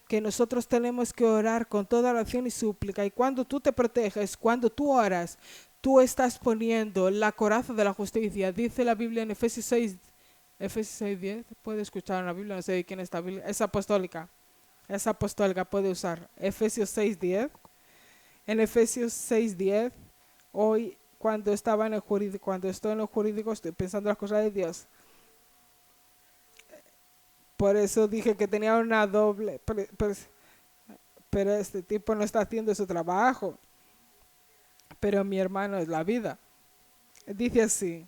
que nosotros tenemos que orar con toda oración y súplica. Y cuando tú te proteges, cuando tú oras, tú estás poniendo la coraza de la justicia. Dice la Biblia en Efesios 6:10. Puede escuchar en la Biblia, no sé de quién está. Es apostólica. Es apostólica, puede usar. Efesios 6:10. En Efesios 6:10, hoy cuando estaba en el jurídico, cuando estoy en el jurídico, estoy pensando las cosas de Dios. Por eso dije que tenía una doble, pero este tipo no está haciendo su trabajo. Pero mi hermano es la vida. Dice así,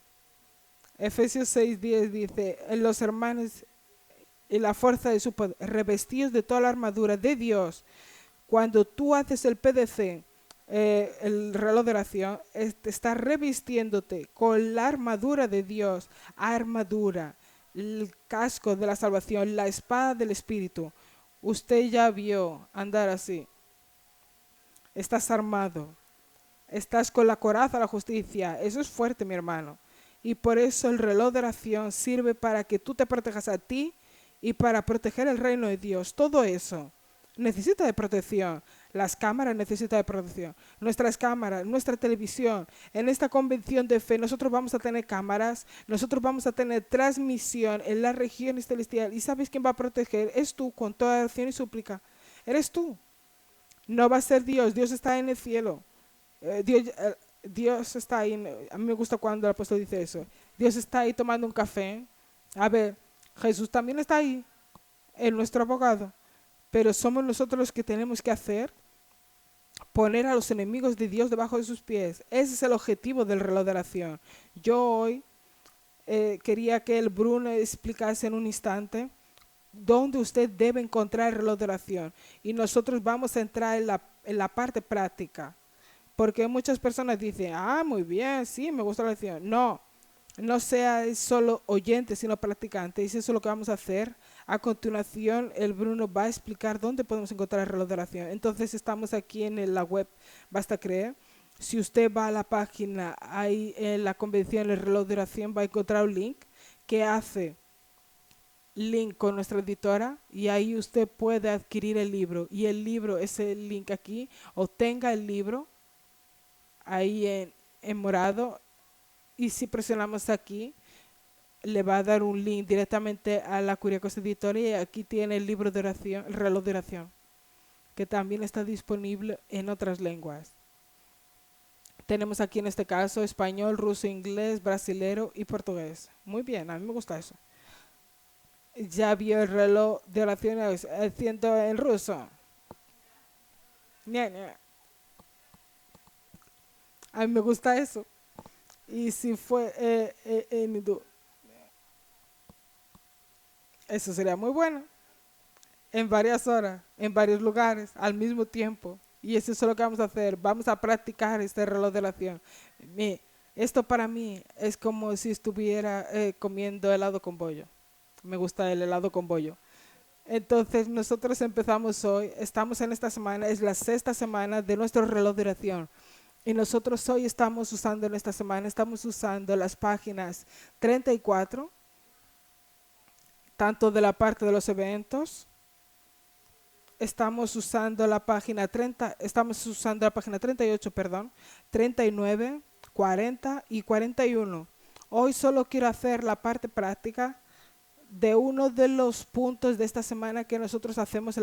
Efesios 6:10 dice, en los hermanos y la fuerza de su poder, revestidos de toda la armadura de Dios. Cuando tú haces el PDC, el reloj de oración, estás revistiéndote con la armadura de Dios, armadura, el casco de la salvación, la espada del Espíritu. Usted ya vio andar así. Estás armado. Estás con la coraza de la justicia. Eso es fuerte, mi hermano. Y por eso el reloj de oración sirve para que tú te protejas a ti y para proteger el reino de Dios. Todo eso necesita de protección. Las cámaras necesitan de protección. Nuestras cámaras, nuestra televisión. En esta convención de fe nosotros vamos a tener cámaras. Nosotros vamos a tener transmisión en las regiones celestiales. ¿Y sabes quién va a proteger? Es tú, con toda oración y súplica. Eres tú. No va a ser Dios. Dios está en el cielo. Dios está ahí. A mí me gusta cuando el apóstol dice eso. Dios está ahí tomando un café. A ver, Jesús también está ahí, es nuestro abogado. Pero somos nosotros los que tenemos que hacer, poner a los enemigos de Dios debajo de sus pies. Ese es el objetivo del reloj de oración. Yo hoy quería que el Bruno explicase en un instante dónde usted debe encontrar el reloj de oración. Y nosotros vamos a entrar en la parte práctica. Porque muchas personas dicen, muy bien, sí, me gusta la oración. No sea solo oyente, sino practicante. Y eso es lo que vamos a hacer. A continuación, el Bruno va a explicar dónde podemos encontrar el reloj de oración. Entonces, estamos aquí en la web Basta Creer. Si usted va a la página, ahí en la convención, el reloj de oración, va a encontrar un link que hace link con nuestra editora y ahí usted puede adquirir el libro. Y el libro es el link aquí. Obtenga el libro ahí en morado. Y si presionamos aquí, le va a dar un link directamente a la Kuriakos Editora y aquí tiene el libro de oración, el reloj de oración, que también está disponible en otras lenguas. Tenemos aquí en este caso español, ruso, inglés, brasilero y portugués. Muy bien, a mí me gusta eso. Ya vio el reloj de oración haciendo en ruso. A mí me gusta eso. Y si fue en hindú, eso sería muy bueno. En varias horas, en varios lugares, al mismo tiempo. Y eso es lo que vamos a hacer. Vamos a practicar este reloj de oración. Esto para mí es como si estuviera comiendo helado con bollo. Me gusta el helado con bollo. Entonces nosotros empezamos hoy, estamos en esta semana, es la 6ª semana de nuestro reloj de oración. Y nosotros hoy estamos usando en esta semana, estamos usando las páginas 34, tanto de la parte de los eventos, estamos usando la página 38, 39, 40 y 41. Hoy solo quiero hacer la parte práctica de uno de los puntos de esta semana que nosotros hacemos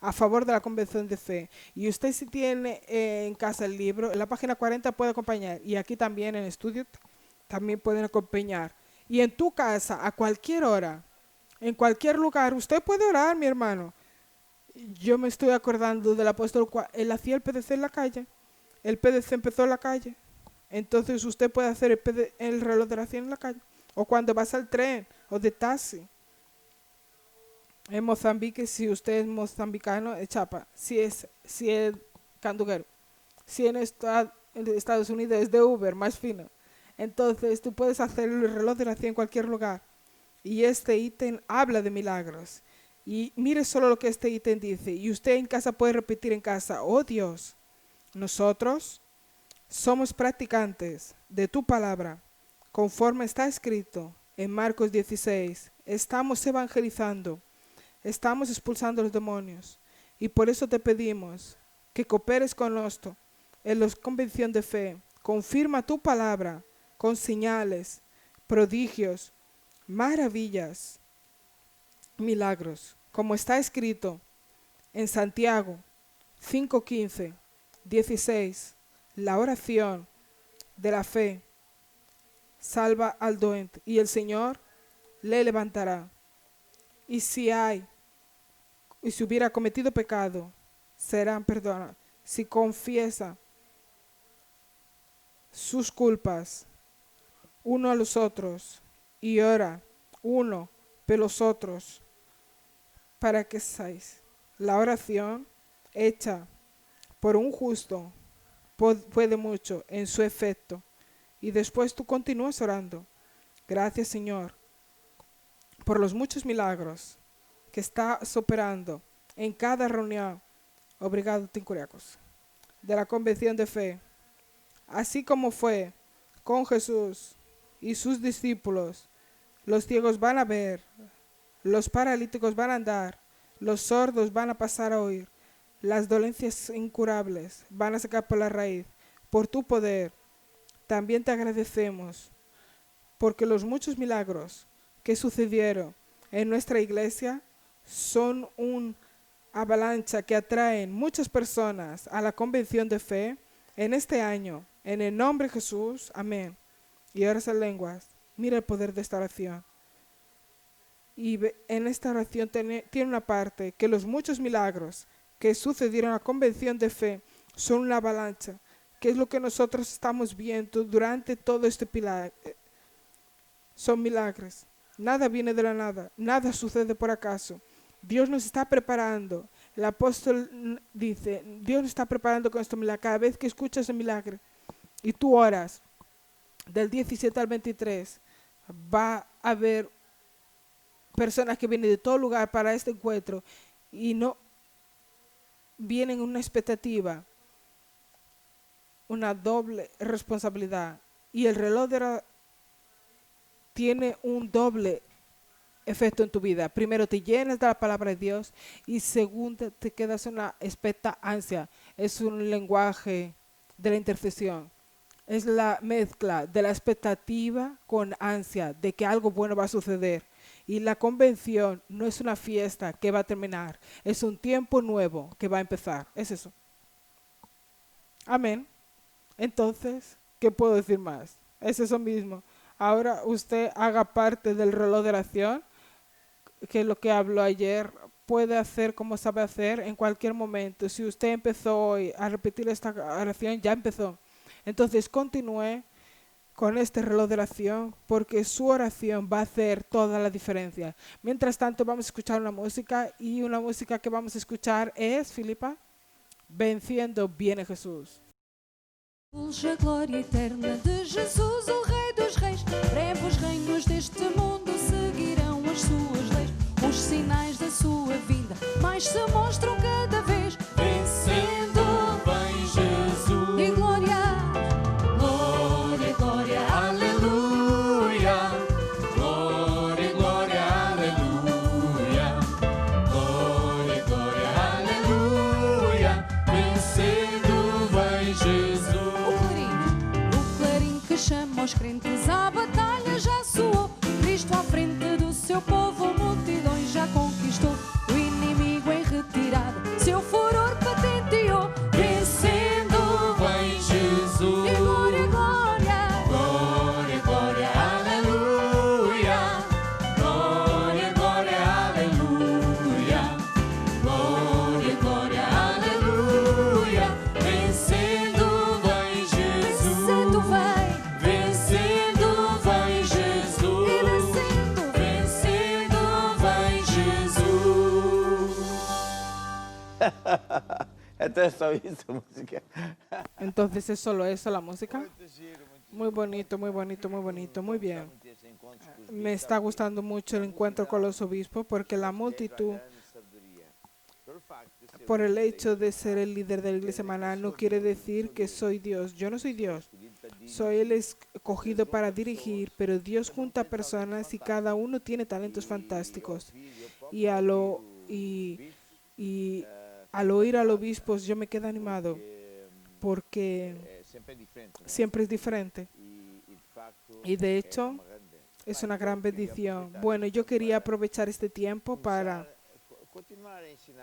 a favor de la convención de fe. Y usted si tiene en casa el libro, en la página 40 puede acompañar. Y aquí también en estudio también pueden acompañar. Y en tu casa, a cualquier hora, en cualquier lugar, usted puede orar, mi hermano. Yo me estoy acordando del apóstol, él hacía el PDC en la calle. El PDC empezó en la calle. Entonces usted puede hacer el reloj de oración en la calle. O cuando vas al tren o de taxi. En Mozambique, si usted es mozambicano, es chapa. Si es canduguero. Si en Estados Unidos es de Uber, más fino. Entonces tú puedes hacer el reloj de oración en cualquier lugar. Y este ítem habla de milagros. Y mire solo lo que este ítem dice. Y usted en casa puede repetir en casa. Oh Dios, nosotros somos practicantes de tu palabra. Conforme está escrito en Marcos 16. Estamos evangelizando. Estamos expulsando a los demonios. Y por eso te pedimos que cooperes con nosotros en la convención de fe. Confirma tu palabra con señales, prodigios, maravillas, milagros, como está escrito en Santiago 5:15, 16. La oración de la fe salva al doente y el Señor le levantará. Y si hubiera cometido pecado, serán perdonados. Si confiesa sus culpas uno a los otros y ora uno por los otros para que seáis. La oración hecha por un justo puede mucho en su efecto. Y después tú continúas orando. Gracias, Señor, por los muchos milagros que estás operando en cada reunión. Obrigado, Tincuriacos, de la Convención de Fe. Así como fue con Jesús y sus discípulos, los ciegos van a ver, los paralíticos van a andar, los sordos van a pasar a oír, las dolencias incurables van a sacar por la raíz. Por tu poder, también te agradecemos, porque los muchos milagros que sucedieron en nuestra iglesia son una avalancha que atraen muchas personas a la Convención de Fe en este año. En el nombre de Jesús, amén. Y ahora en lenguas. Mira el poder de esta oración. Y en esta oración tiene una parte que los muchos milagros que sucedieron en la Convención de Fe son una avalancha, que es lo que nosotros estamos viendo durante todo este pilar. Son milagros. Nada viene de la nada, nada sucede por acaso. Dios nos está preparando. El apóstol dice, Dios nos está preparando con este milagro. Cada vez que escuchas el milagro y tú oras, del 17 al 23, va a haber personas que vienen de todo lugar para este encuentro y no vienen con una expectativa, una doble responsabilidad. Y el reloj tiene un doble efecto en tu vida. Primero, te llenas de la palabra de Dios y segundo, te quedas en una expecta ansia. Es un lenguaje de la intercesión. Es la mezcla de la expectativa con ansia de que algo bueno va a suceder. Y la convención no es una fiesta que va a terminar, es un tiempo nuevo que va a empezar. Es eso. Amén. Entonces, ¿qué puedo decir más? Es eso mismo. Ahora usted haga parte del reloj de oración, que lo que habló ayer puede hacer como sabe hacer en cualquier momento. Si usted empezó hoy a repetir esta oración, ya empezó. Entonces continúe con este reloj de oración, porque su oración va a hacer toda la diferencia. Mientras tanto, vamos a escuchar una música, y una música que vamos a escuchar es, Filipa, Venciendo viene Jesús. A glória eterna de Jesus, o Rei dos Reis. Breve os reinos deste mundo seguirão as suas leis. Os sinais da sua vinda mais se mostram cada vez. Vencendo vem Jesus. E glória, Glória, glória, aleluia. Glória, glória, aleluia. Glória, glória, aleluia. Vencendo vem Jesus. o clarim que chama os crentes à batalha já soou. Cristo à frente do seu povo, multidões já conquistou. O inimigo em retirada, seu furor patenteou. Vencendo vem Jesus. E glória, glória, Glória, glória, aleluia. Glória, glória, aleluia. Glória, glória, aleluia. Vencendo vem Jesus. vencendo vai, Vencendo vem Jesus. e vencendo, Vencendo vem Jesus. Então é só isso a música. Entonces es solo eso la música. Muy bonito, muy bonito, muy bonito, muy bien. Me está gustando mucho el encuentro con los obispos, porque la multitud, por el hecho de ser el líder de la iglesia semanal, no quiere decir que soy Dios. Yo no soy Dios. Soy el escogido para dirigir, pero Dios junta personas y cada uno tiene talentos fantásticos. Y al oír al obispo yo me quedo animado, porque siempre es diferente. Y de hecho es una gran bendición. Bueno, yo quería aprovechar este tiempo para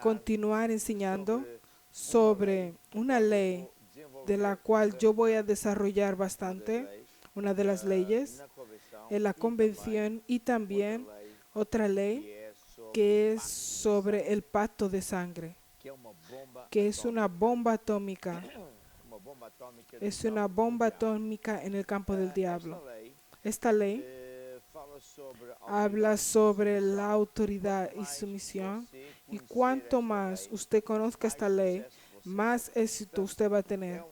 continuar enseñando sobre una lei de la cual yo voy a desarrollar bastante, una de las leyes en la convención, y también otra ley que es sobre el pacto de sangre, que es una bomba atómica. Es una bomba atómica en el campo del diablo. Esta ley habla sobre la autoridad y sumisión, y cuanto más usted conozca esta ley, más éxito usted va a tener.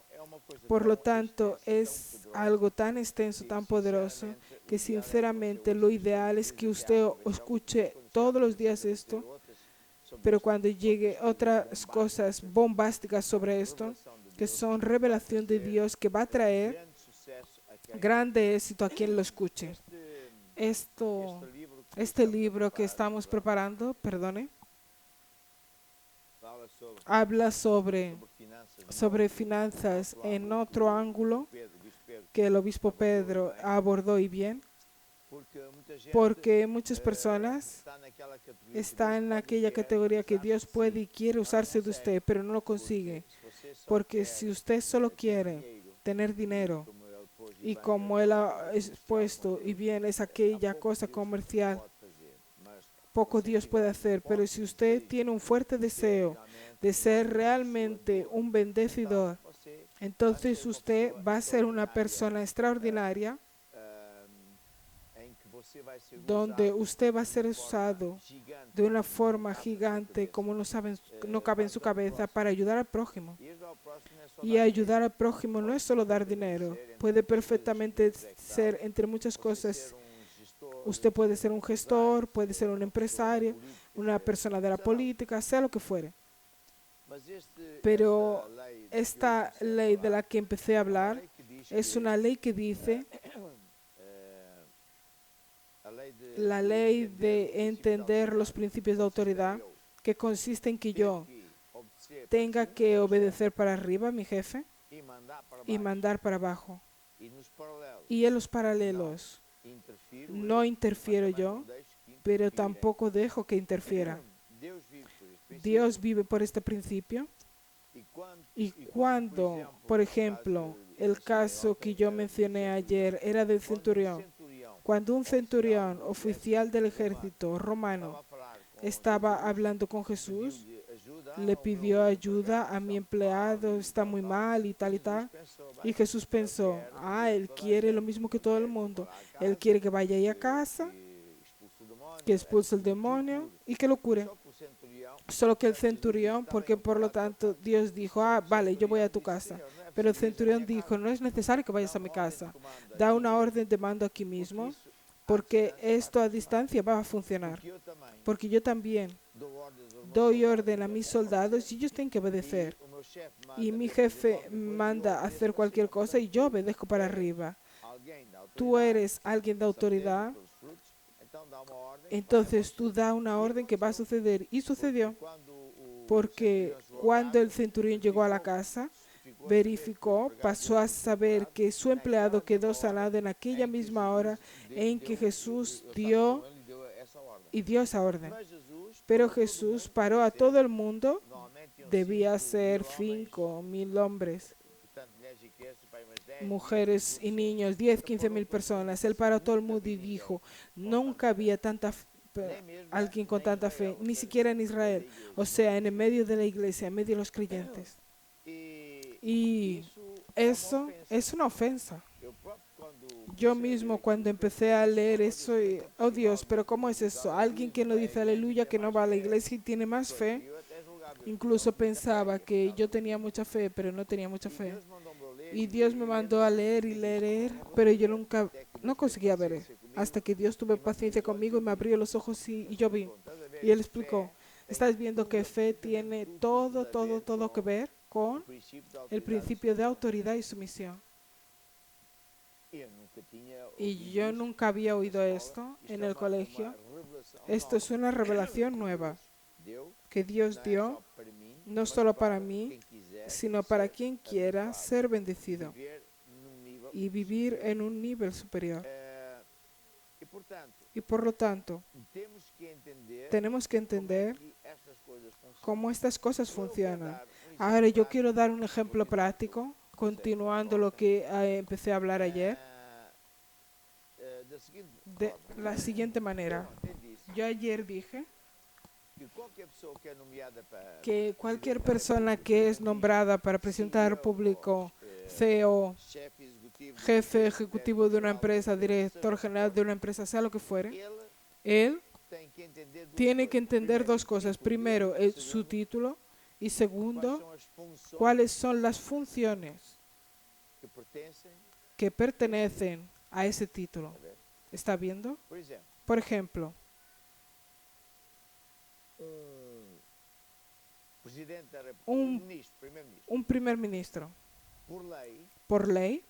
Por lo tanto, es algo tan extenso, tan poderoso, que sinceramente lo ideal es que usted escuche todos los días esto, pero cuando llegue otras cosas bombásticas sobre esto, que son revelación de Dios, que va a traer grande éxito a quien lo escuche. Este libro que estamos preparando, perdone, habla sobre finanzas en otro ángulo que el obispo Pedro abordó y bien, porque muchas personas están en aquella categoría que Dios puede y quiere usarse de usted, pero no lo consigue. Porque si usted solo quiere tener dinero, y como él ha expuesto, y bien es aquella cosa comercial, poco Dios puede hacer. Pero si usted tiene un fuerte deseo de ser realmente un bendecidor, entonces usted va a ser una persona extraordinaria, donde usted va a ser usado de una forma gigante, como no cabe en su cabeza, para ayudar al prójimo. Y ayudar al prójimo no es solo dar dinero, puede perfectamente ser entre muchas cosas. Usted puede ser un gestor, puede ser un empresario, una persona de la política, sea lo que fuere. Pero esta ley de la que empecé a hablar es una ley que dice, la ley de entender los principios de autoridad, que consiste en que yo tenga que obedecer para arriba a mi jefe y mandar para abajo. Y en los paralelos no interfiero yo, pero tampoco dejo que interfiera. Dios vive por este principio. Y cuando, por ejemplo, el caso que yo mencioné ayer era del centurión, cuando un centurión, oficial del ejército romano, estaba hablando con Jesús, le pidió ayuda a mi empleado, está muy mal y tal y tal. Y Jesús pensó, él quiere lo mismo que todo el mundo. Él quiere que vaya ahí a casa, que expulse el demonio y que lo cure. Solo que el centurión, porque por lo tanto Dios dijo, vale, yo voy a tu casa. Pero el centurión dijo, no es necesario que vayas a mi casa. Da una orden de mando aquí mismo, porque esto a distancia va a funcionar. Porque yo también doy orden a mis soldados y ellos tienen que obedecer. Y mi jefe manda hacer cualquier cosa y yo obedezco para arriba. Tú eres alguien de autoridad, entonces tú da una orden que va a suceder. Y sucedió. Porque cuando el centurión llegó a la casa, verificó, pasó a saber que su empleado quedó sanado en aquella misma hora en que Jesús dio esa orden. Pero Jesús paró a todo el mundo, debía ser 5,000 hombres, mujeres y niños, 10, 15,000 personas. Él paró a todo el mundo y dijo, nunca había alguien con tanta fe, ni siquiera en Israel, o sea, en el medio de la iglesia, en medio de los creyentes. Y eso es una ofensa. Yo mismo cuando empecé a leer eso, oh Dios, pero ¿cómo es eso? Alguien que no dice aleluya, que no va a la iglesia y tiene más fe. Incluso pensaba que yo tenía mucha fe, pero no tenía mucha fe. Y Dios me mandó a leer y leer, pero yo no conseguía ver. Hasta que Dios tuvo paciencia conmigo y me abrió los ojos y yo vi. Y Él explicó, estás viendo que fe tiene todo que ver con el principio de autoridad y sumisión. Y yo nunca había oído esto en el colegio. Esto es una revelación nueva que Dios dio, no solo para mí, sino para quien quiera ser bendecido y vivir en un nivel superior. Y por lo tanto, tenemos que entender cómo estas cosas funcionan. Ahora yo quiero dar un ejemplo práctico, continuando lo que empecé a hablar ayer, Da seguinte de forma, la siguiente manera. ontem disse Yo ayer dije que qualquer pessoa que é nomeada para que cualquier persona que es nombrada para presentar público, CEO, chefe executivo, jefe ejecutivo de una empresa, director general de una empresa, sea lo que fuere, él tem que entender tiene que entender dos cosas. Primero, su título, y segundo, cuáles son las funciones que pertencem, que pertenecen a ese título. ¿Está viendo? por exemplo, Por ejemplo, presidente da República, Um- ministro, primeiro-ministro, un primer ministro, por lei, por ley,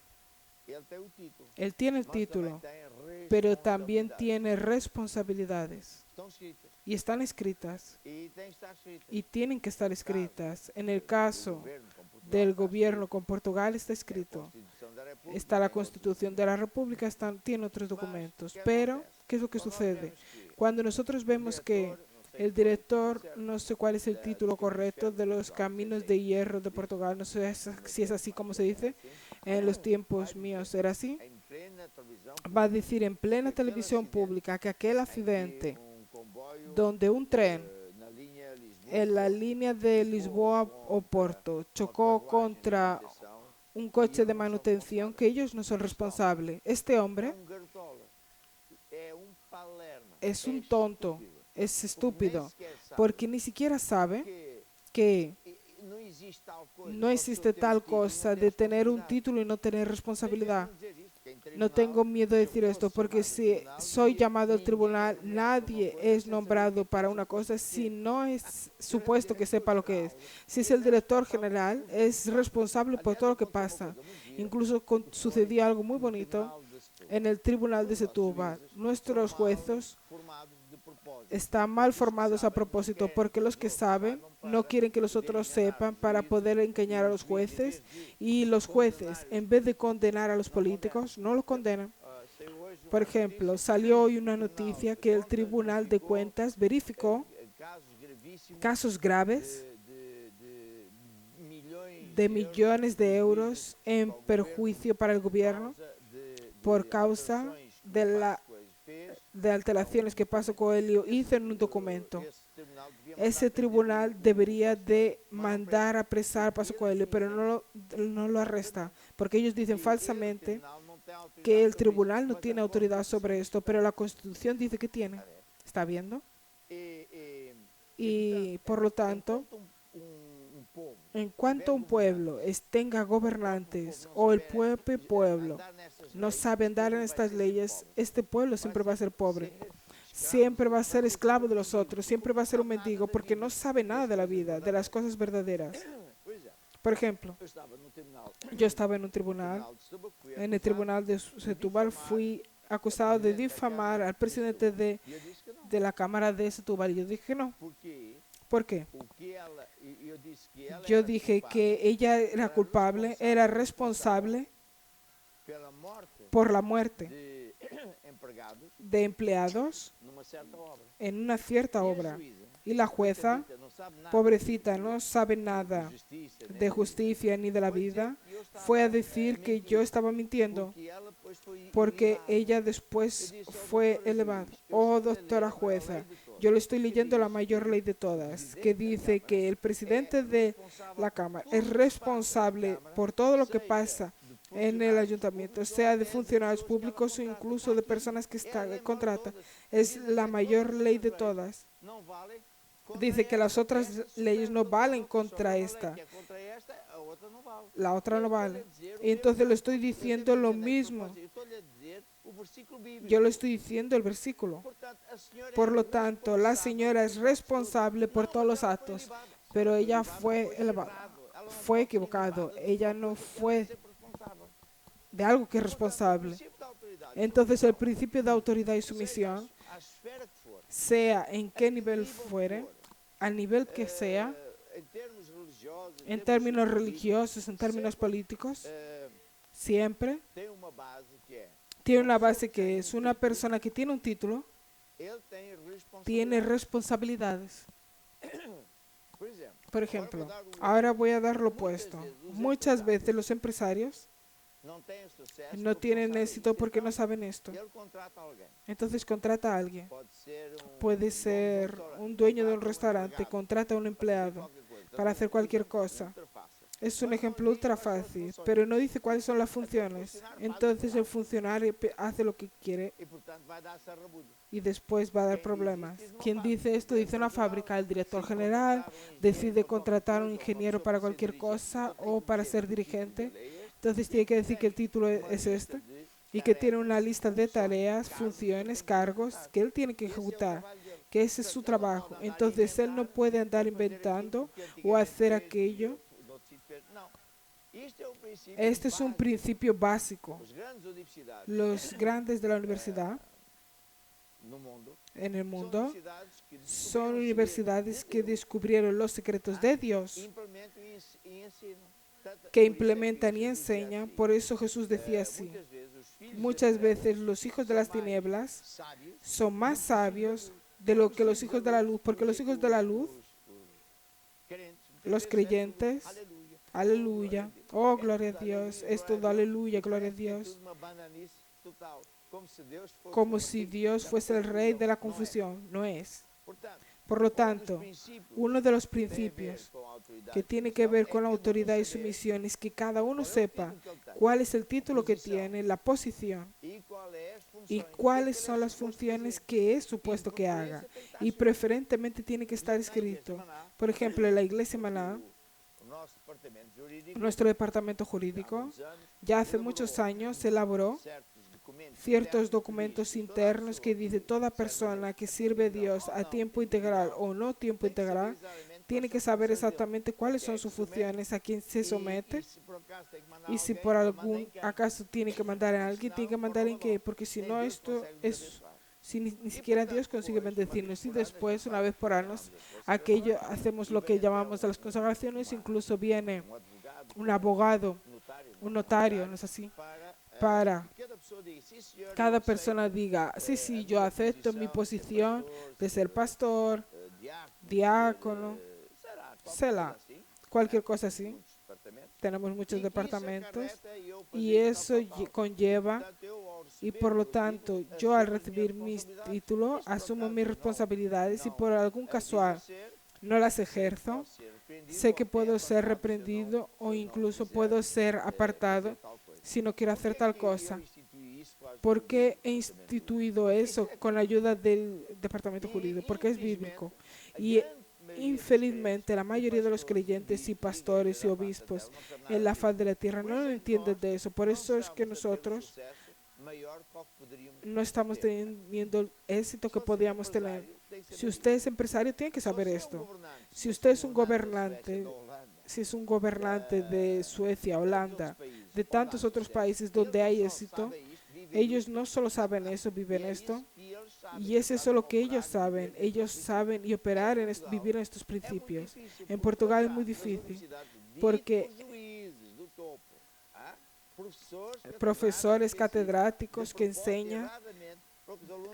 ele tem o título, él tiene el mas também título, tem pero también responsabilidades. tiene responsabilidades Estão escritas y están escritas e têm que estar escritas. y tienen que estar escritas. En el caso Governo com Portugal del está gobierno con Portugal está escrito, escrito. a Constituição da República, Está la tem outros Constitución de la República, tiene otros documentos. ¿qué Pero, acontece? ¿qué es lo que Quando nós sucede? vemos que Cuando nosotros vemos que diretor, não sei el qual, director, certo, no sé cuál es el da- título dos correcto, caminos de los de Portugal, caminos não de sei se hierro de Portugal, no sé si es así como se dice, en los tiempos míos era así, em plena televisão, va a decir en plena televisión pública que aquel accidente donde un tren na linha Lisboa, en la línea de Lisboa o Porto chocó contra un coche de manutención, que ellos no son responsables. Este hombre garotola, é palerma, es un tonto, estúpido, es estúpido, porque nem sequer sabe porque ni siquiera sabe que que não existe tal coisa, no uma existe pessoa ter tal título e não cosa ter de tener un responsabilidade. título y no tener responsabilidad. Nem quero dizer isto, que em No tribunal, tengo miedo de se eu decir esto, fosse porque chamado si ao tribunal, soy ninguém- llamado al ninguém tribunal, é nomeado para uma nadie coisa es sem saber o nombrado que é para essa una coisa. cosa si Porque no es supuesto que sepa lo que es. Si es el director general, es responsable por todo lo que pasa. Incluso sucedió algo muy bonito en el tribunal de Setúbal. Nuestros jueces están mal formados a propósito, porque los que saben no quieren que los otros sepan para poder engañar a los jueces, y los jueces, en vez de condenar a los políticos, no los condenan. Por ejemplo, salió hoy una noticia que el Tribunal de Cuentas verificó casos graves de millones de euros en perjuicio para el gobierno por causa de alteraciones que Paso Coelho hizo en un documento. Ese tribunal debería de mandar a apresar a Paso Coelho, pero no lo arresta, porque ellos dicen falsamente que el tribunal no tiene autoridad sobre esto, pero la Constitución dice que tiene. ¿Está viendo? Y por lo tanto, en cuanto un pueblo tenga gobernantes o el propio pueblo no sabe andar en estas leyes, este pueblo siempre va a ser pobre. Siempre va a ser esclavo de los otros, siempre va a ser un mendigo, porque no sabe nada de la vida, de las cosas verdaderas. Por ejemplo, yo estaba en un tribunal, en el tribunal de Setúbal, fui acusado de difamar al presidente de la Cámara de Setúbal, y yo dije que no. ¿Por qué? Yo dije que ella era culpable, era responsable por la muerte de empleados en una cierta obra. Y la jueza, pobrecita, no sabe nada de justicia ni de la vida, fue a decir que yo estaba mintiendo, porque ella después fue elevada. Oh, doctora jueza, yo le estoy leyendo la mayor ley de todas, que dice que el presidente de la Cámara es responsable por todo lo que pasa en el ayuntamiento, sea de funcionarios públicos o incluso de personas que contratan. Es la mayor ley de todas. Dice que las otras leyes no valen contra esta. La otra no vale. Y entonces le estoy diciendo lo mismo. Yo le estoy diciendo el versículo. Por lo tanto, la señora es responsable por todos los actos, pero ella fue elevada, fue equivocado. Ella no fue de algo que es responsable. Entonces, el principio de autoridad y sumisión, sea en qué nivel fuere, al nivel que sea, en términos religiosos, en términos políticos, siempre tiene una base que es una persona que tiene un título, tiene responsabilidades. Por ejemplo, ahora voy a dar lo opuesto. Muchas veces los empresarios não têm sucesso no porque tienen sabem éxito isso. porque no Então, saben esto. ele contrata alguém. Entonces contrata a alguien. Pode ser Puede dono ser de restaurante, un dueño de un contrata restaurante, empregado contrata a un para fazer empleado qualquer coisa. para hacer cualquier Exemplo cosa. ultra fácil. Es un Mas ejemplo não diz ultra quais são as fácil, funções. pero no dice cuáles son las Então, o funciones. funcionário faz o Entonces que el faz. funcionario hace lo que quiere E, portanto, vai dar sarrabulho. y después va a dar problemas. Quien dice esto dice una fábrica, el director general decide contratar a un ingeniero para cualquier cosa o para ser dirigente. Entonces tiene que decir que el título es este y que tiene una lista de tareas, funciones, cargos que él tiene que ejecutar, que ese es su trabajo. Entonces él no puede andar inventando o hacer aquello. Não. Isto é o princípio Este es un básico. principio básico. As grandes universidades Los grandes de la universidad no mundo en el são mundo universidades que son descobriram universidades que descubrieron los secretos de Dios, implementam e ensinam. Tanto- que por isso é implementan y Jesus dizia enseñan. assim, Por eso Jesús decía así. muitas vezes os filhos Muchas das veces trevas los hijos de são las mais tinieblas sábios son más sabios de lo que los hijos de la luz, porque los hijos de la luz, los creyentes, aleluya, oh gloria a Dios, es todo aleluya, gloria a Dios, como si Dios fuese el rey de la confusión, no es. Por lo tanto, uno de los principios que tiene que ver con la autoridad y sumisión es que cada uno sepa cuál es el título que tiene, la posición y cuáles son las funciones que es supuesto que haga. Y preferentemente tiene que estar escrito. Por ejemplo, en la iglesia Maná, nuestro departamento jurídico, ya hace muchos años elaboró ciertos documentos internos que dice toda persona que sirve a Dios a tiempo integral o no tiempo integral tiene que saber exactamente cuáles son sus funciones, a quién se somete y si por algún acaso tiene que mandar a alguien, tiene que mandar en qué, porque si no esto es, si ni siquiera Dios consigue bendecirnos y después una vez por años aquello hacemos lo que llamamos las consagraciones, incluso viene un abogado, un notario, ¿no es así? Para cada persona diga, sí, sí, yo acepto mi posición de ser pastor, diácono, será, cualquier cosa así. Tenemos muchos departamentos y eso conlleva, y por lo tanto yo al recibir mi título asumo mis responsabilidades y por algún casual no las ejerzo, sé que puedo ser reprendido o incluso puedo ser apartado si no quiero hacer tal cosa. ¿Por qué he instituido eso con la ayuda del departamento jurídico? Porque es bíblico. Y infelizmente la mayoría de los creyentes y pastores y obispos en la faz de la tierra no lo entienden de eso. Por eso es que nosotros no estamos teniendo el éxito que podíamos tener. Si usted es empresario, tiene que saber esto. Si usted es un gobernante, si es un gobernante de Suecia, Holanda, de tantos otros países donde hay éxito, ellos no solo saben eso, viven esto, y es eso lo que ellos saben y operar vivir en estos principios. En Portugal es muy difícil, porque profesores catedráticos que enseñan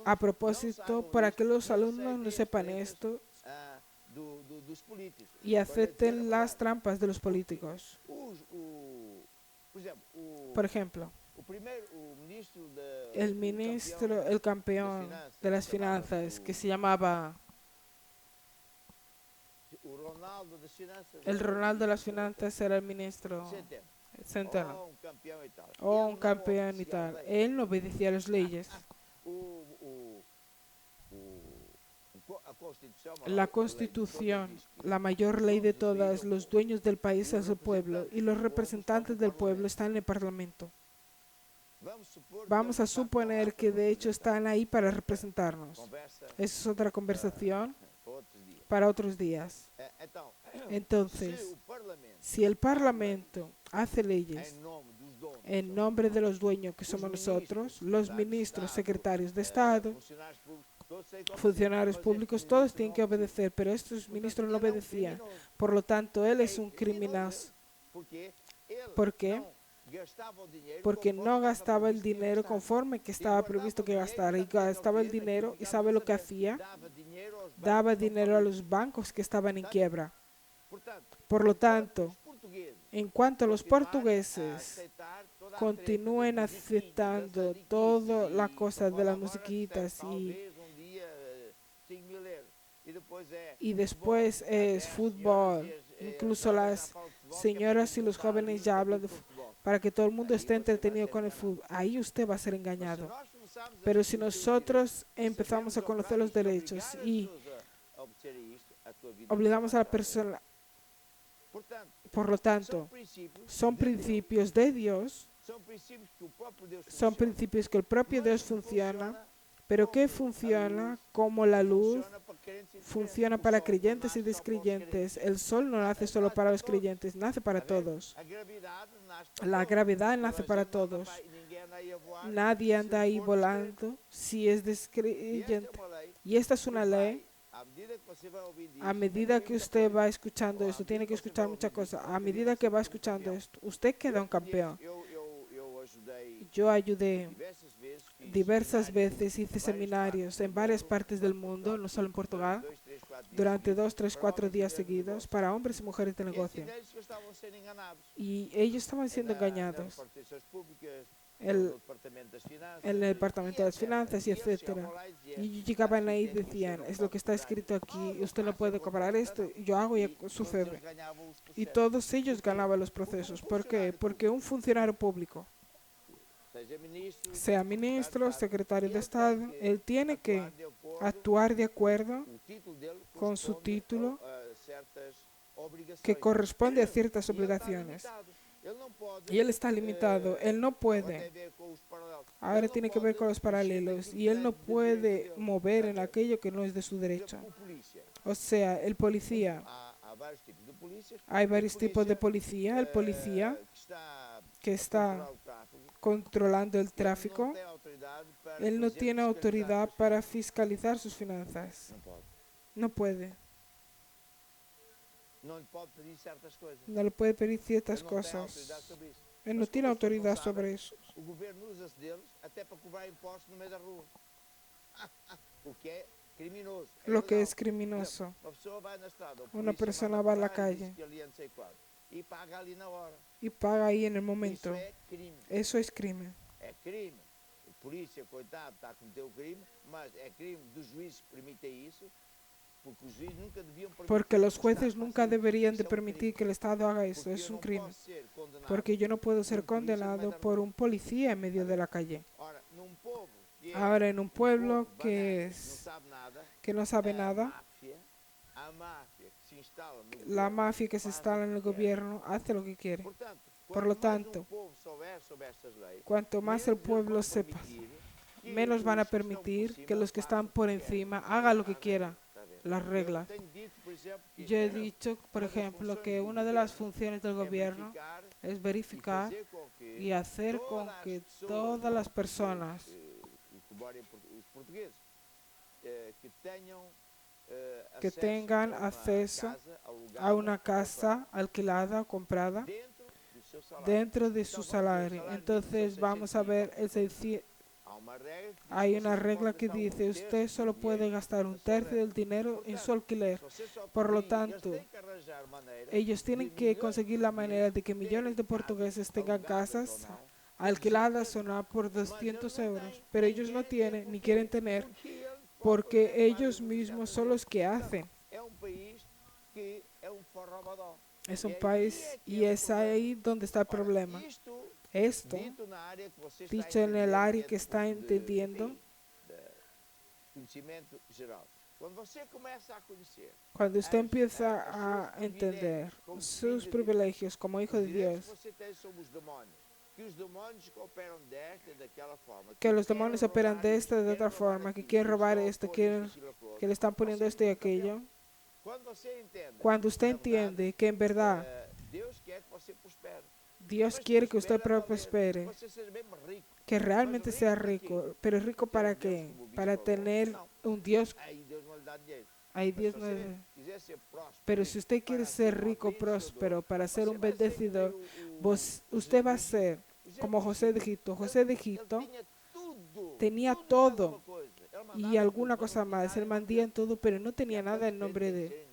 a propósito para que los alumnos no sepan esto y acepten las trampas de los políticos. Por ejemplo, el campeón de las finanzas, que se llamaba el Ronaldo de las finanzas, era el ministro Centeno, o un campeón y tal. Él no obedecía a las leyes. La Constitución, la mayor ley de todas, los dueños del país es el pueblo y los representantes del pueblo están en el Parlamento. Vamos a suponer que de hecho están ahí para representarnos. Esa es otra conversación para otros días. Entonces, si el Parlamento hace leyes en nombre de los dueños que somos nosotros, los ministros, secretarios de Estado, funcionarios públicos, todos tienen que obedecer, pero estos ministros no obedecían. Por lo tanto, él es un criminal. ¿Por qué? Porque no gastaba el dinero conforme que estaba previsto que gastara, y gastaba el dinero, y ¿sabe lo que hacía? Daba dinero a los bancos que estaban en quiebra. Portanto, Por lo tanto, os portugueses en cuanto a los continuarem a portugueses aceitar toda a continúen treta das musiquitas, aceptando das toda la e cosa só de las agora musiquitas recebe talvez dia 5.000 euros. E depois é y después es fútbol, incluso las señoras y los jóvenes ya hablan de fútbol, para que todo el mundo esté entretenido con el fútbol. Ahí usted va a ser engañado. Pero si nosotros empezamos a conocer los derechos y obligamos a la persona, por lo tanto, son principios de Dios, son principios que el propio Dios funciona, pero que funciona como la luz, funciona para creyentes y descreyentes. El sol no nace solo para los creyentes, nace para todos. La gravedad nace para todos. Nadie anda ahí volando si es descreyente. Y esta es una ley. A medida que usted va escuchando esto, tiene que escuchar muchas cosas. A medida que va escuchando esto, usted queda un campeón. Yo ayudé diversas veces, hice seminarios en varias partes del mundo, no solo en Portugal, durante 2, 3, 4 días seguidos para hombres y mujeres de negocio. Y ellos estaban siendo engañados en el departamento de las finanzas y etcétera. Y llegaban ahí y decían, es lo que está escrito aquí, usted no puede cobrar esto, yo hago y sucede. Y todos ellos ganaban los procesos. ¿Por qué? Porque un funcionario público, sea ministro, secretario de Estado, él tiene que actuar de acuerdo con su título que corresponde a ciertas obligaciones. Y él está limitado, él no puede. Ahora tiene que ver con los paralelos y él no puede mover en aquello que no es de su derecho. O sea, el policía, hay varios tipos de policía. El policía que está controlando el tráfico, él no tiene autoridad para fiscalizar sus finanzas. No puede. No le puede pedir ciertas cosas. Él no tiene autoridad sobre eso. Lo que es criminoso. Una persona va a la calle y paga ahí en el momento. Eso es crimen. O polícia, coitado, está a cometer o crime, mas é crime dos juízes que permitem isso, porque os juízes nunca deviam permitir. Porque los jueces nunca deberían de permitir que el Estado haga eso. Es un crimen. Porque yo no puedo ser condenado por un policía en medio de la calle. Ahora, en un pueblo que no sabe nada, la mafia que se instala en el gobierno hace lo que quiere. Por lo tanto, cuanto más el pueblo sepa, menos van a permitir que los que están por encima hagan lo que quieran, las reglas. Yo he dicho, por ejemplo, que una de las funciones del gobierno es verificar y hacer con que todas las personas que tengan acceso a una casa alquilada o comprada dentro de su salario. Entonces vamos a ver, hay una regla que dice, usted solo puede gastar un tercio del dinero en su alquiler. Por lo tanto, ellos tienen que conseguir la manera de que millones de portugueses tengan casas alquiladas o no por 200 euros. Pero ellos no tienen ni quieren tener porque ellos mismos son los que hacen. Es un país y es ahí donde está el problema. Esto, dicho en el área que está entendiendo, cuando usted empieza a entender sus privilegios como hijo de Dios, que los demonios operan de esta y de otra forma, que quieren robar esto, que le están poniendo esto y aquello. Cuando usted entiende que en verdad Dios quiere que usted prospere, que realmente sea rico, pero rico ¿para qué? Para tener un Dios. Ahí Dios no es. Pero si usted quiere ser rico, próspero, para ser un bendecidor, usted va a ser como José de Egipto. José de Egipto tenía todo y alguna cosa más. Él mandía en todo, pero no tenía nada en nombre de él.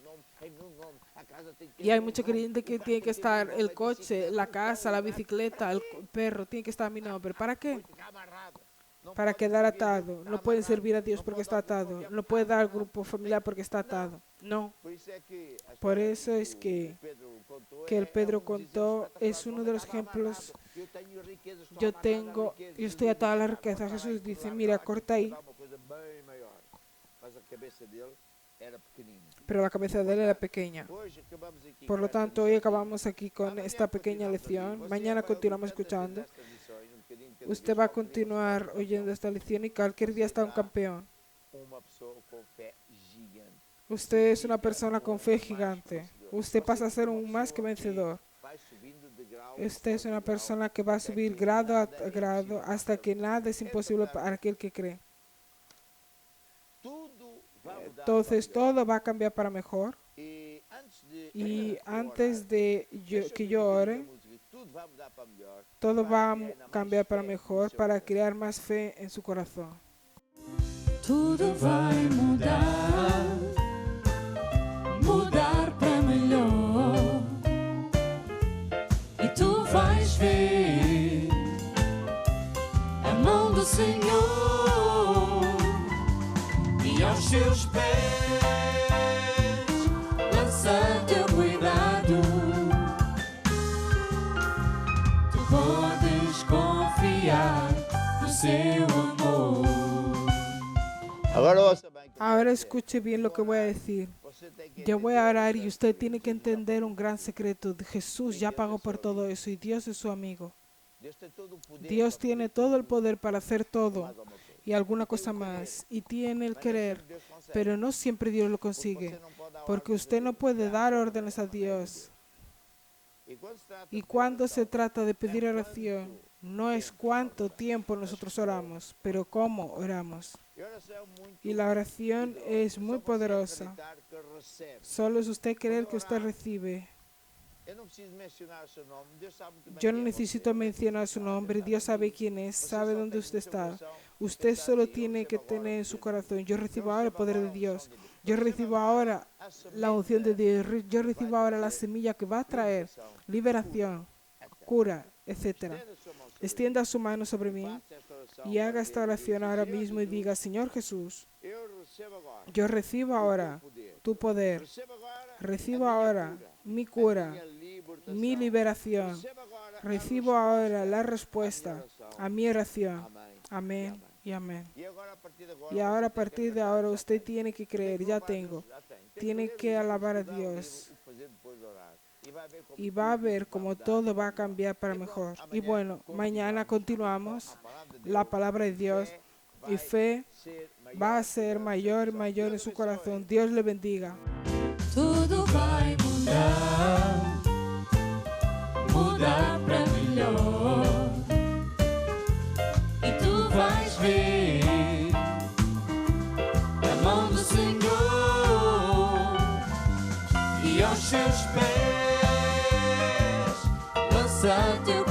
A casa tem que Y hay muchos creyentes que tiene que estar el coche, la casa, la bicicleta, el perro, tiene que estar a mi nombre. ¿Para qué? ficar amarrado. Não Para pode quedar servir a Deus atado. porque No está pueden amarrado. servir a Dios Não porque pode está dar culto a atado. alguém No porque puede está dar al amarrado. grupo familiar porque está atado. No. Por isso é que a Por história eso es que Pedro contou el é Pedro um dos contó exemplos es uno de los espetaculares. ejemplos. Eu tenho riquezas, estou Yo amarrado às tengo, riquezas. yo estoy atado a la Jesus diz, riqueza. "Corta lá Jesús e dice, larga mira, lá, que corta vou ahí. dar uma coisa bem maior." Mas a cabeça dele era pequenina. Pero la cabeza de él era pequeña. Hoje acabamos aqui Por com lo esta tanto, hoy lição. acabamos aquí con Amanhã esta pequeña continuamos aqui. lección. Você Mañana vai continuamos ouvir tantas escuchando. vezes estas lições, bocadinho cada Usted vez, va a qualquer dia continuar você oyendo esta lección y cualquier día está un campeón. uma pessoa com fé gigante. Usted es una persona con fe gigante. Usted pasa a ser un más que vencedor. Vai subindo de grau Usted es una persona que va a subir grado a grado hasta que nada es imposible para aquel que cree. tudo vai mudar. Entonces para melhor. todo va a cambiar para mejor. Y antes de que yo ore, tudo vai mudar para melhor. todo va a Vai criar ainda mais cambiar para fé no mejor seu para coração. crear más fe en su corazón. Tudo vai mudar, mudar para melhor. E tu vais ver a mão do Senhor e aos seus pés lança teu cuidado. Tu podes confiar no seu amor. Agora ouça bem. Ahora escuche bien lo que voy a decir. Você tem que Yo voy a orar y usted tiene que entender un gran secreto. Jesús ya pagó por todo eso y Dios es su amigo. Deus tem todo o poder Dios para tiene fazer todo el tudo, poder para hacer todo mais alguma coisa. y alguna cosa más. Y tiene el Mas nem querer, sempre Deus consegue, pero no siempre Dios lo porque consigue. você não pode dar Porque ordens a usted no Deus. puede dar órdenes a Dios. E quando se trata Y de cuando se oração, trata de pedir oración, no es cuánto tiempo nosotros oramos, pero cómo oramos. e oração é muito Y la oración poderosa. es Só muy você poderosa. acreditar que recebe. Solo es usted creer que usted recibe. Eu não preciso mencionar o seu nome, Deus sabe muito bem Yo no quem é necesito você. mencionar su nombre, Dios sabe quién es, Você sabe só dónde tem usted no seu está. coração Usted pensar solo assim, eu tiene que recebo agora tener en o su poder de corazón, yo Deus. recibo Eu ahora el recebo poder de agora a Dios, unção de Deus. yo Eu recebo recibo agora ahora a la unción de semente Dios, yo recibo ahora la semilla que va a traer libertação, liberación, etc. cura, etc. Estenda sua mão sobre Extienda su mano sobre mim. mí Faça esta oração y haga agora esta mesmo. oración Diz, ahora Senhor mismo y Jesus, diga, Señor Jesús, eu recebo agora yo recibo ahora o teu poder. tu poder, Recebo agora recibo a minha ahora cura, mi a cura, minha libertação. mi liberación, Recebo agora a recibo resposta ahora la à respuesta minha oração. a mi oración. Amém. Amén y amén. E agora, a partir de agora, Y ahora a você tem que partir de acreditar, ahora já usted tem. tiene que Tem que creer, ya louvar a tengo. Deus, já tem. Tem Tiene ler que o livro, alabar a estudar o livro Dios. e fazer depois orar. E vai ver como Y va a tudo ver vai como mudar todo va para a cambiar para melhor. mejor. Então, Y bueno, mañana continuamos la palabra de Dios y fe va a ser mayor y mayor en su corazón. Dios le bendiga. Tudo vai mudar, mudar para melhor. E tu vais ver a mão do Senhor e aos seus pés lança teu